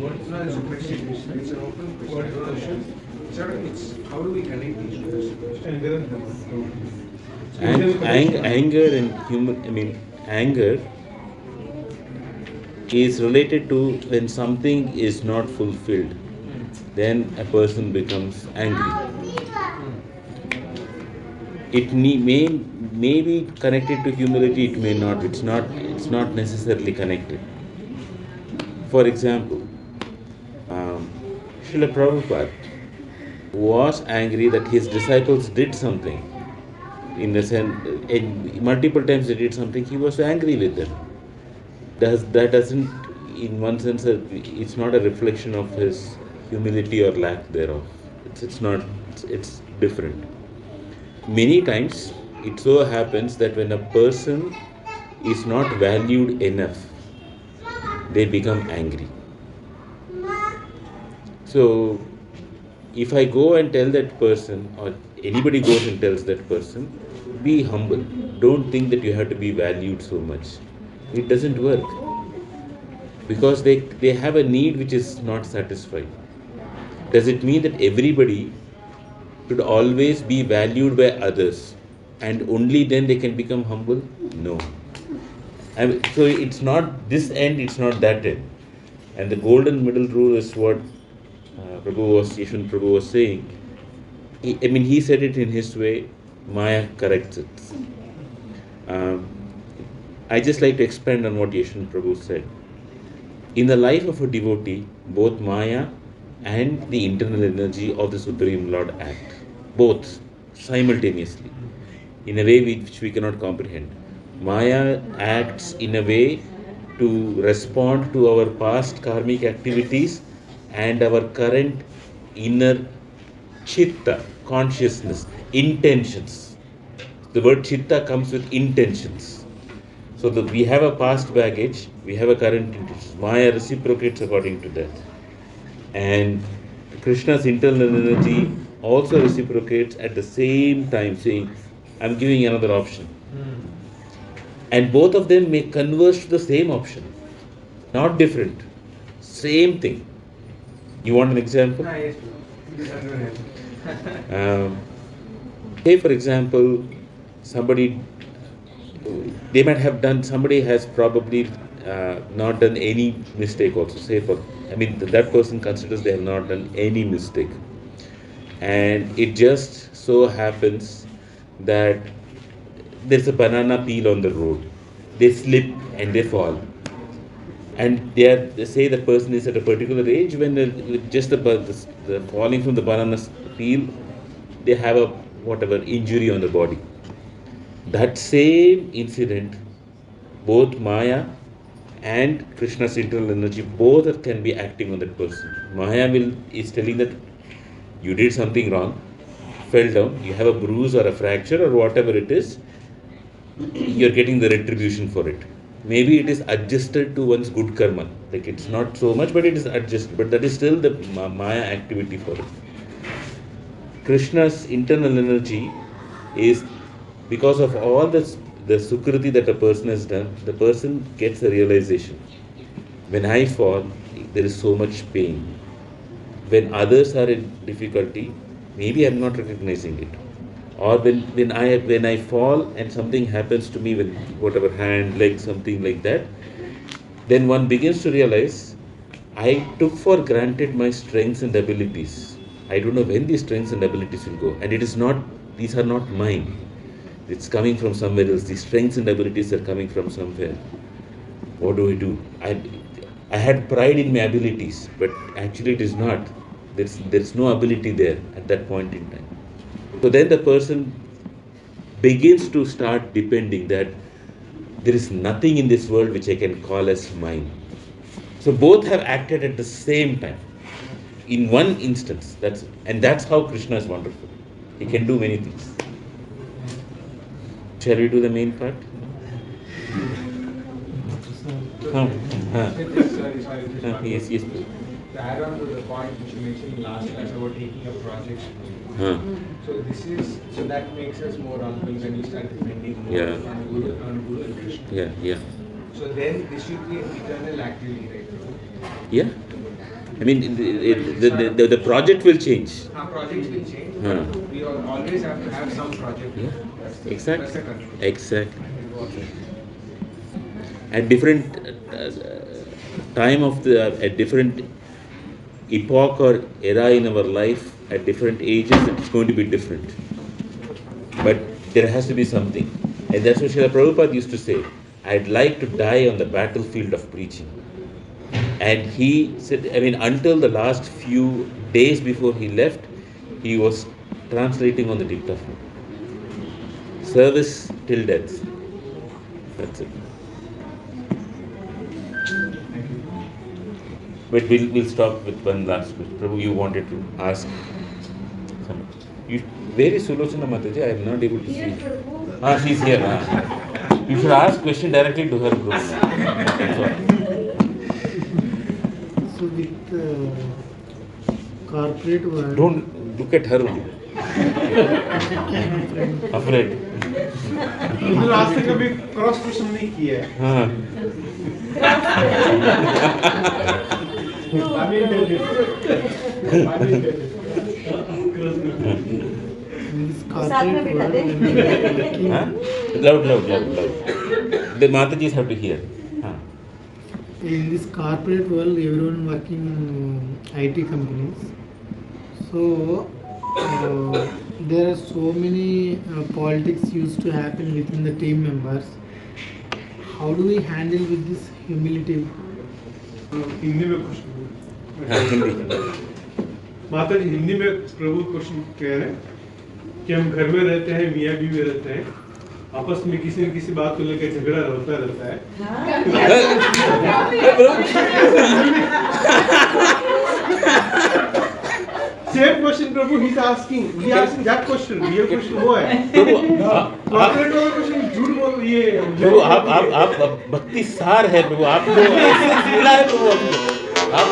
What? No, it's a question. It's an open question. What is the question? Sir, it's how do we connect each other? Anger and humble. Anger and human. I mean, anger is related to when something is not fulfilled, then a person becomes angry. It may be connected to humility, it may not. It's not necessarily connected. For example, Srila Prabhupada was angry that his disciples did something. In a sense, multiple times they did something, he was angry with them. That doesn't, in one sense, it's not a reflection of his humility or lack thereof. It's different. Many times, it so happens that when a person is not valued enough, they become angry. So, if I go and tell that person, or anybody goes and tells that person, be humble. Don't think that you have to be valued so much. It doesn't work. Because they have a need which is not satisfied. Does it mean that everybody should always be valued by others and only then they can become humble? No. So it's not this end, it's not that end. And the golden middle rule is what Yeshwant Prabhu was saying. He said it in his way, Maya corrects it. I just like to expand on what Yeshwant Prabhu said. In the life of a devotee, both Maya and the internal energy of the Supreme Lord act. Both simultaneously. In a way which we cannot comprehend. Maya acts in a way to respond to our past karmic activities and our current inner chitta, consciousness, intentions. The word chitta comes with intentions. So we have a past baggage, we have a current intention. Maya reciprocates according to that. And Krishna's internal energy also reciprocates at the same time, saying, I'm giving another option. And both of them may converge to the same option, not different, same thing. You want an example? Yes. Say, for example, somebody has probably not done any mistake also. That person considers they have not done any mistake. And it just so happens that there's a banana peel on the road. They slip and they fall. And they say the person is at a particular age when the falling from the banana peel, they have a injury on the body. That same incident, both Maya and Krishna's internal energy, both can be acting on that person. Maya is telling that you did something wrong, fell down, you have a bruise or a fracture or whatever it is, you're getting the retribution for it. Maybe it is adjusted to one's good karma. Like it's not so much, but it is adjusted. But that is still the Maya activity for it. Krishna's internal energy is because of all the sukriti that a person has done, the person gets a realization. When I fall, there is so much pain. When others are in difficulty, maybe I'm not recognizing it. Or when I fall and something happens to me with whatever hand, leg, something like that, then one begins to realize I took for granted my strengths and abilities. I don't know when these strengths and abilities will go. And these are not mine. It's coming from somewhere else. These strengths and abilities are coming from somewhere. What do? I had pride in my abilities, but actually it is not. There's no ability there at that point in time. So then the person begins to start depending that there is nothing in this world which I can call as mine. So both have acted at the same time, in one instance. That's how Krishna is wonderful. He can do many things. Shall we do the main part? Sorry. Yes, please. To add on to the point which you mentioned last class about taking a project. So that makes us more humble when we start depending more on Guru and Krishna. Yeah. So then this should be an eternal activity, right? Yeah. I mean, the project will change. Our projects will change. We always have to have some project. Yeah. Exactly. Exactly. At different at different epoch or era in our life, at different ages, it's going to be different. But there has to be something. And that's what Srila Prabhupada used to say. I'd like to die on the battlefield of preaching. And he said, until the last few days before he left, he was translating on the dictaphone. Service till death. That's it. But we'll stop with one last question. Prabhu, you wanted to ask something. Where is Sulochana Mataji? I am not able to see. She's here. You should ask question directly to her, Prabhu. So with corporate world... Don't look at her only. Afraid. आज तक कभी cross question नहीं किया है. Loud. The Matajis have to hear. In this corporate world, everyone working in IT companies. So there are so many politics used to happen within the team members. How do we handle with this humility? Hindi में question. माता जी हिंदी में प्रभु question कह रहे हैं कि हम घर में रहते हैं, मियाँ बीवी रहते हैं, आपस में किसी न किसी बात को लेकर झगड़ा होता रहता है. Same question, Prabhu. He's asking that question. Real question वो है. Corporate वाला question झूठ बोल ये. प्रभु आप भक्ति सार है प्रभु. आपको मिला है प्रभु. आप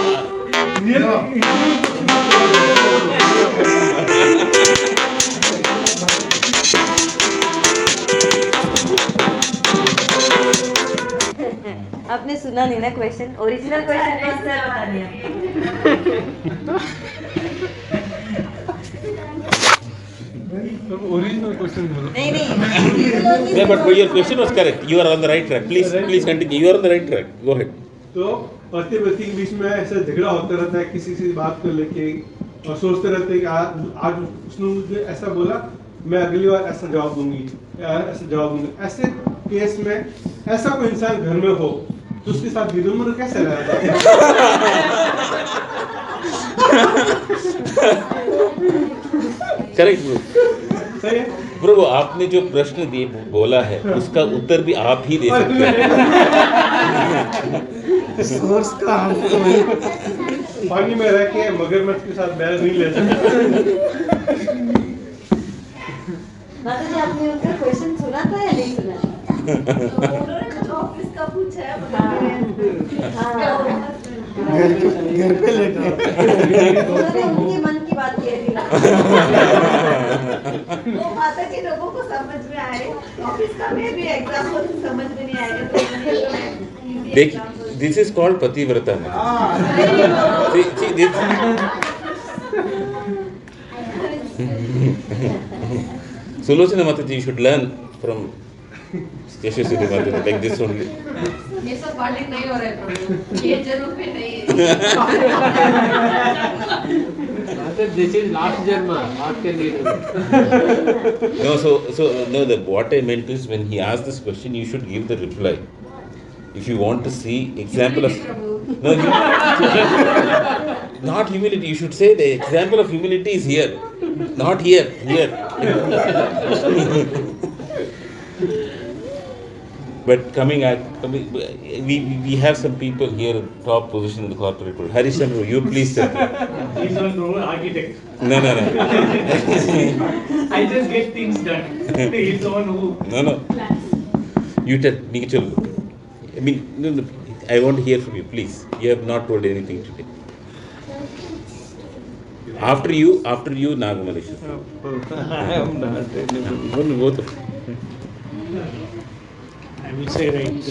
सुना नहीं ना क्वेश्चन, ओरिजिनल क्वेश्चन कौन सा है बता दिया। Original question बोलो। नहीं नहीं Yeah, but your question was correct. You are on the right track. Please continue. You are on the right track. Go ahead. तो पति पति के बीच में ऐसा झगड़ा होता रहता है किसी किसी बात को लेके, और सोचते रहते हैं कि आज उसने मुझे ऐसा बोला, मैं अगली बार ऐसा जवाब दूंगी या ऐसा जवाब दूंगी। ऐसे केस में ऐसा कोई इंसान घर में हो तो उसके साथ विनम्र कैसे रहता है? करेक्ट सही है? ब्रो, आपने जो प्रश्न बोला है उसका उत्तर भी आप ही दे सकते हैं। सोर्स का हमको पानी में रह के मगरमच्छ के साथ बैल नहीं ले सकते। माता जी आपने उनका क्वेश्चन सुना था या नहीं सुना? उन्होंने कुछ ऑफिस का पूछा है, घर पे लेके उन्होंने उनके मन की बात कही थी। वो माता जी लोगों को समझ में आए, ऑफिस का में भी एग्जाम्पल समझ में नहीं आएगा तो देख, दिस इज कॉल्ड पतिव्रता। Sulochana Mataji, you should learn from Yashaswini Mataji like this only. ये सब पार्टी नहीं हो रहा है प्रभु, ये जरूर पे नहीं है। This is last Janma, what can we do? No, what I meant is when he asked this question, you should give the reply. If you want to see example of not humility, you should say the example of humility is here, not here. But we have some people here in top position in the corporate world. Harishandru, you please tell me. He's an architect. No. I just get things done. He's the one who. No. You tell me. I mean, no, I want to hear from you, please. You have not told anything today. After you, Nagamalisha. I am not. Both of you. I would say, right,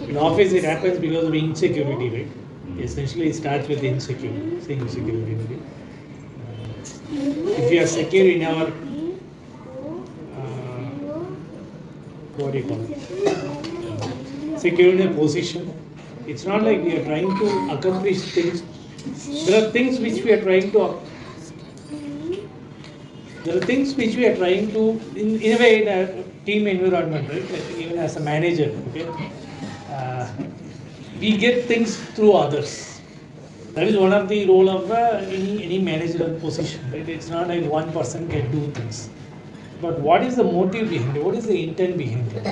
in office it happens because of insecurity, right? Essentially, it starts with insecurity. If we are secure in our, what do you call it? Secure in a position. It's not like we are trying to accomplish things. There are things which we are trying to. In a way, in a team environment, right? Like even as a manager, okay, we get things through others. That is one of the role of any managerial position, right? It's not like one person can do things, but what is the motive behind it? What is the intent behind it?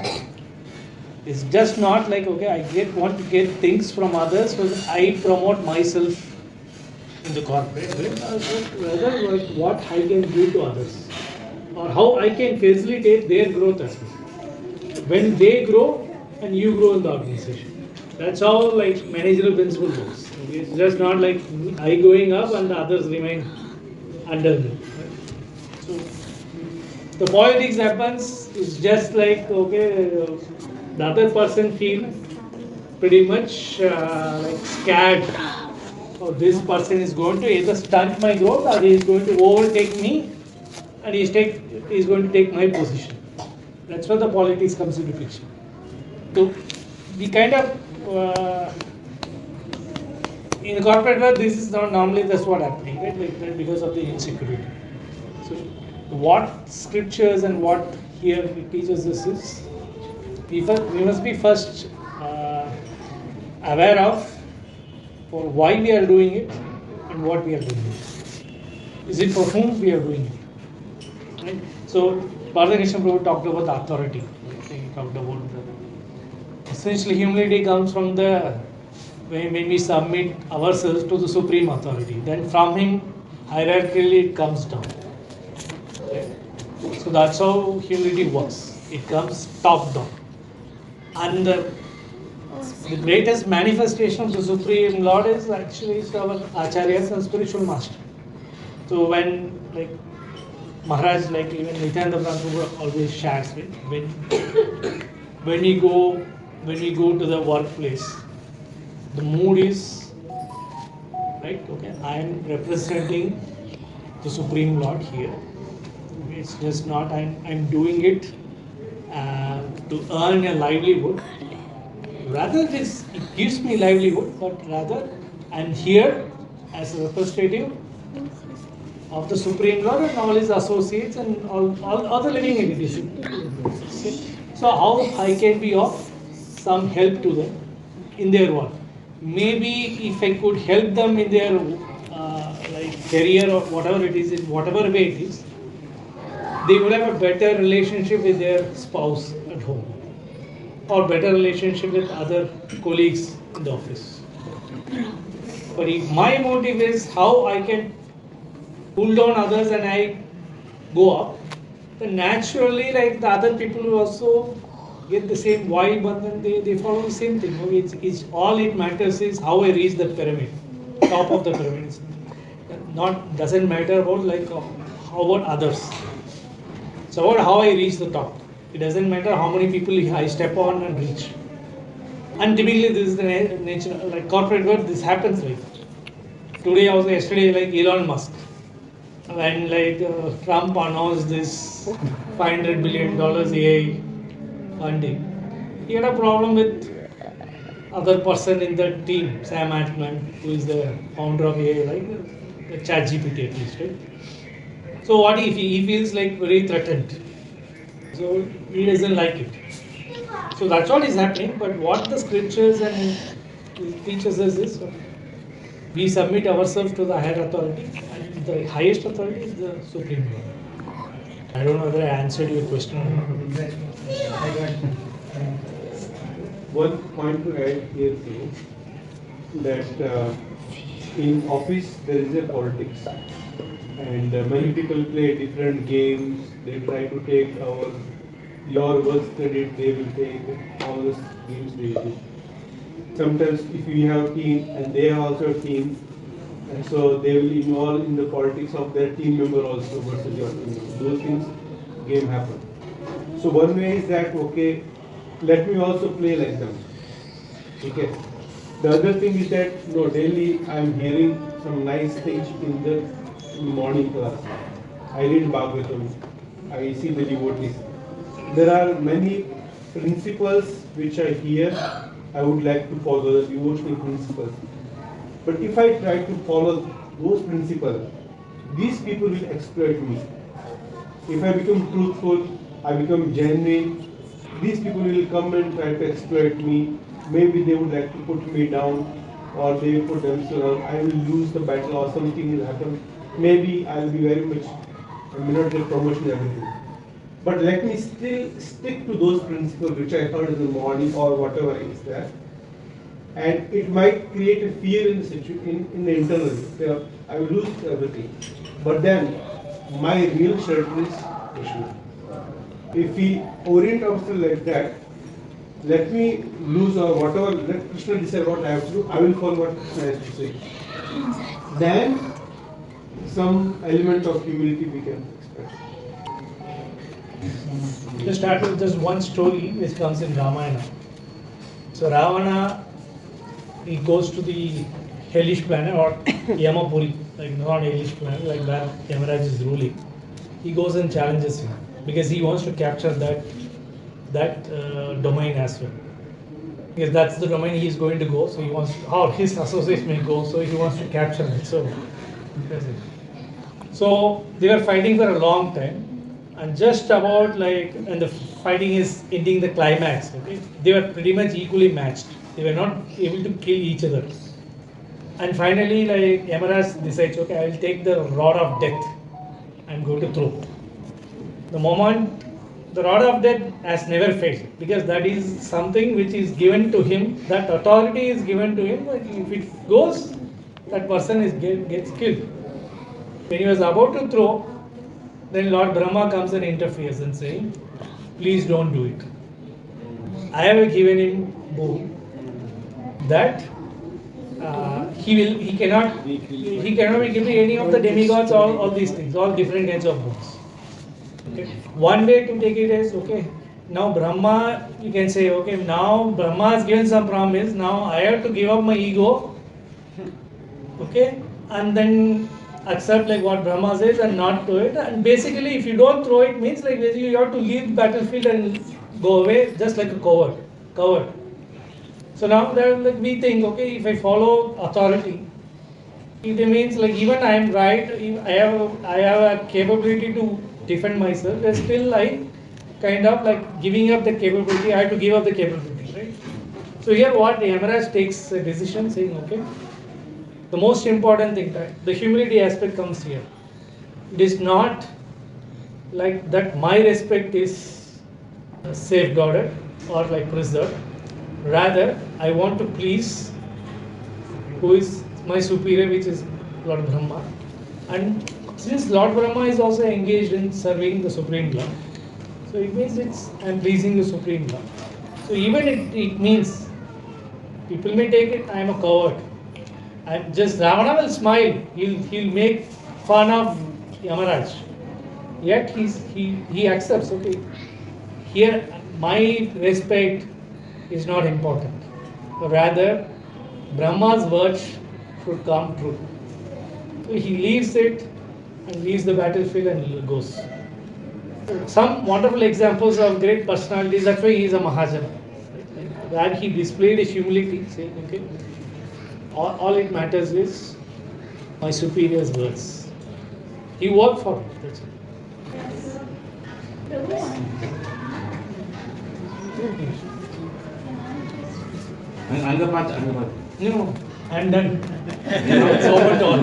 It's just not like, okay, I want to get things from others, so I promote myself in the corporate, right? Rather like what I can do to others, or how I can facilitate their growth as well. When they grow and you grow in the organization, that's how like managerial principle works. Okay? It's just not like I going up and the others remain under me. Right? So the politics happens. It's just like, okay, the other person feel pretty much like scared. Oh, this person is going to either stunt my growth or he is going to overtake me and he is going to take my position. That's where the politics comes into picture. So we kind of in the corporate world, this is not normally that's what happening, right? Like because of the insecurity. So what scriptures and what here it teaches us is we must be first aware of for why we are doing it and what we are doing it. Is it for whom we are doing it? Right? So Bharata Krishna Prabhu talked about the authority. He talked about essentially humility comes from when we submit ourselves to the supreme authority. Then from him hierarchically it comes down. Right? So that's how humility works. It comes top down. And the greatest manifestation of the Supreme Lord is actually our Acharyas and spiritual master. So when like Maharaj, like even Nityananda Prabhu always shares, right? When we go to the workplace, the mood is right. Okay, I am representing the Supreme Lord here. It's just not I'm doing it to earn a livelihood. Rather, it gives me livelihood, but rather I'm here as a representative of the Supreme Lord and all his associates and all other living entities. Okay. So how I can be of some help to them in their work. Maybe if I could help them in their like career or whatever it is, in whatever way it is, they would have a better relationship with their spouse at home or better relationship with other colleagues in the office. But if my motive is how I can pull down others and I go up, then naturally like the other people will also get the same vibe and then they follow the same thing. It's all it matters is how I reach the pyramid, top of the pyramid. Not doesn't matter about like how about others. It's about how I reach the top. It doesn't matter how many people I step on and reach. And typically this is the nature, like corporate world, this happens like. Today also, yesterday, like Elon Musk. When like Trump announced this $500 billion AI funding, he had a problem with other person in the team, Sam Altman, who is the founder of AI, like the ChatGPT at least, right? So what if he feels like very threatened? So he doesn't like it. So that's what is happening. But what the scriptures and teaches us is we submit ourselves to the higher authority, and the highest authority is the Supreme Lord. I don't know whether I answered your question or not. One point to add here too, that in office there is a politics, and many people play different games. They try to take your work credit, they will take all the games they do. Sometimes if you have team and they have also a team, and so they will involve in the politics of their team member also versus your team member. Those things game happen. So one way is that okay, let me also play like them. Okay. The other thing is that daily I am hearing some nice things in the morning class. I read Bhagavatam. I see the devotees. There are many principles which I hear. I would like to follow the devotional principles. But if I try to follow those principles, these people will exploit me. If I become truthful, I become genuine, these people will come and try to exploit me. Maybe they would like to put me down, or they will put themselves, I will lose the battle or something will happen. Maybe I will be very much, I may not get promotion, everything. But let me still stick to those principles which I heard in the morning or whatever is there. And it might create a fear in the situation, in the internal. I will lose everything. But then my real shelter is Krishna. If we orient ourselves like that, let me lose or whatever, let Krishna decide what I have to do, I will follow what Krishna has to say. Then some element of humility we can expect. Let's start with just one story which comes in Ramayana. So Ravana, he goes to the hellish planet or Yamapuri, like not hellish planet, like where Yamaraj is ruling. He goes and challenges him because he wants to capture that domain as well. Because that's the domain he is going to go, so he wants to, or his associates may go, so he wants to capture it. So they were fighting for a long time. And just about like, and the fighting is ending the climax, okay? They were pretty much equally matched. They were not able to kill each other. And finally, like, Yamaraj decides, okay, I will take the rod of death. I'm going to throw. The moment, the rod of death has never failed, because that is something which is given to him, that authority is given to him, like if it goes, that person gets killed. When he was about to throw, then Lord Brahma comes and interferes and saying, please don't do it. I have given him boon that he cannot be given any of the demigods, all these things, all different kinds of boons. Okay. One way to take it is, okay, now Brahma, you can say, okay, now Brahma has given some promise, now I have to give up my ego, okay, and then accept like what Brahma says and not do it. And basically, if you don't throw it, means like basically you have to leave the battlefield and go away just like a coward. So now that like we think, okay, if I follow authority, it means like even I am right, I have a capability to defend myself, but still I kind of like giving up the capability. I have to give up the capability, right? So here, what the Yamaraj takes a decision, saying, okay, the most important thing, right, the humility aspect comes here. It is not like that my respect is safeguarded or like preserved. Rather, I want to please who is my superior, which is Lord Brahma. And since Lord Brahma is also engaged in serving the Supreme Lord, so it means I am pleasing the Supreme Lord. So even it means people may take it I am a coward. I'm just Ravana will smile. He'll make fun of Yamaraj. Yet he accepts. Okay, here my respect is not important. Rather, Brahma's words should come true. So he leaves it and leaves the battlefield and goes. Some wonderful examples of great personalities. That's why he is a Mahajana. Where he displayed his humility, saying, okay, all it matters is my superior's words. He worked for it. That's it. No, I'm done. It's over to all.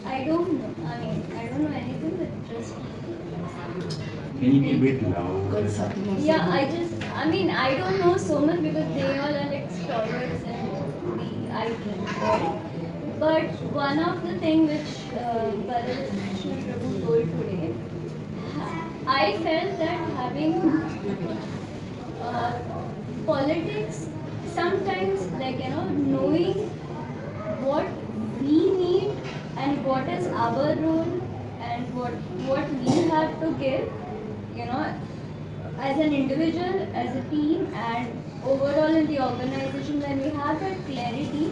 I don't know. I don't know anything, but just. Can you be a bit loud? Yeah, I don't know so much because they all are like stalwarts and I drink, right? But one of the things which Balakrishna Prabhu told today, I felt that having politics sometimes, like, knowing what we need and what is our role and what we have to give, as an individual, as a team, and overall in the organization, when we have that clarity,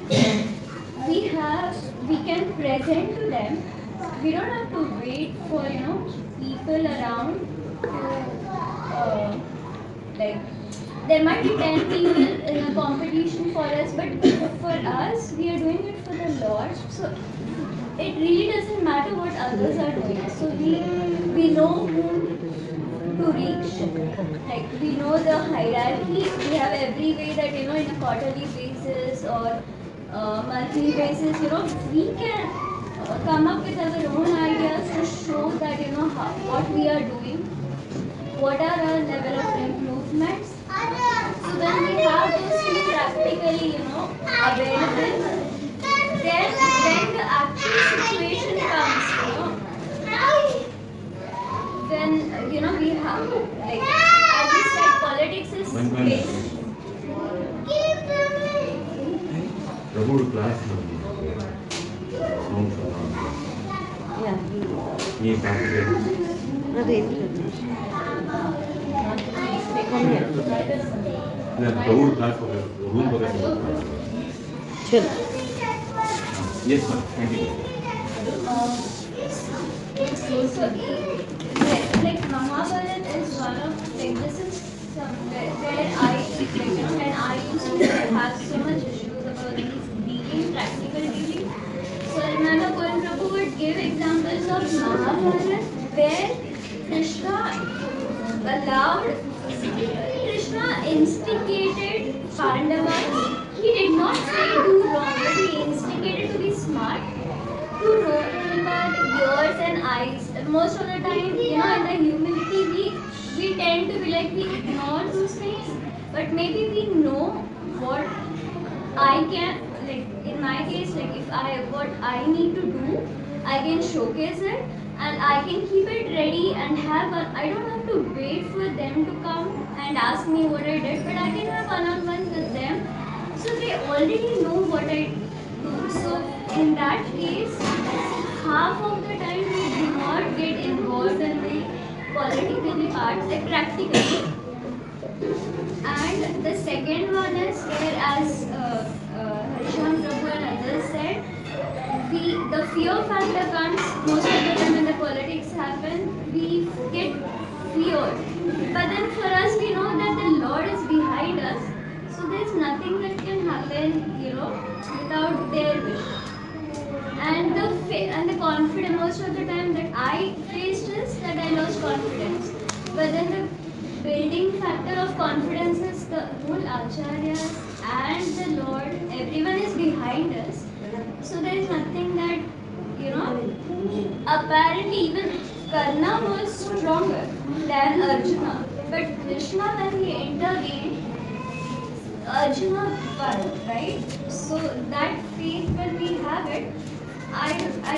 we can present to them. We don't have to wait for people around to like. There might be 10 people in a competition for us, but for us, we are doing it for the Lord. So it really doesn't matter what others are doing. So we know whom to reach. Like, we know the hierarchy. We have every way that in a quarterly basis or monthly basis, we can come up with our own ideas to show that what we are doing, what are our level of improvements. So when we have those things practically, available, then when the actual situation comes, then we have, like, as you said, politics is space. Prabhu class Yeah, he started. Prabhu class room Yes, ma'am. Thank you. So, like Mahabharat is one of, like, this is somewhere where I, when I used to have so much issues about these dealing, practical dealing. So I remember when Prabhu would give examples of Mahabharat where Krishna instigated Pandavas. He did not say do wrong, but he instigated to be smart, to roll that ears and eyes. Most of the time, in the humility, we tend to be like, we ignore those things, but maybe we know what I can, like in my case, like what I need to do, I can showcase it and I can keep it ready and I don't have to wait for them to come and ask me what I did, but I can have one-on-one with them. So they already know what I do. So in that case, half of the time we do not get involved in the politically part, like practically. And the second one is where, as Harishan Prabhu and others said, the fear factor comes most of the time when the politics happen. We get feared, but then for us, we know that the Lord is behind us, so there's nothing that can happen, without their wish. And the confidence, most of the time that I faced is that I lost confidence, but then the building factor of confidence is the whole acharyas and the Lord. Everyone is behind us, so there is nothing that, apparently even Karna was stronger than Arjuna, but Krishna, when he intervened, Arjuna won, right? So that faith, when we have it, I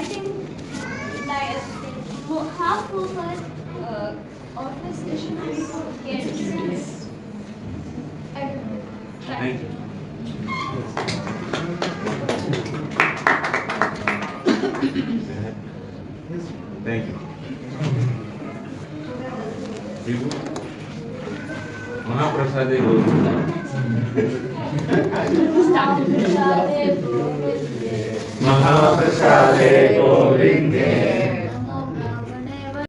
think like half of our office issues get sense. I don't know. Thank you. Thank you. Vivu? Mahaprasade Mahaprasade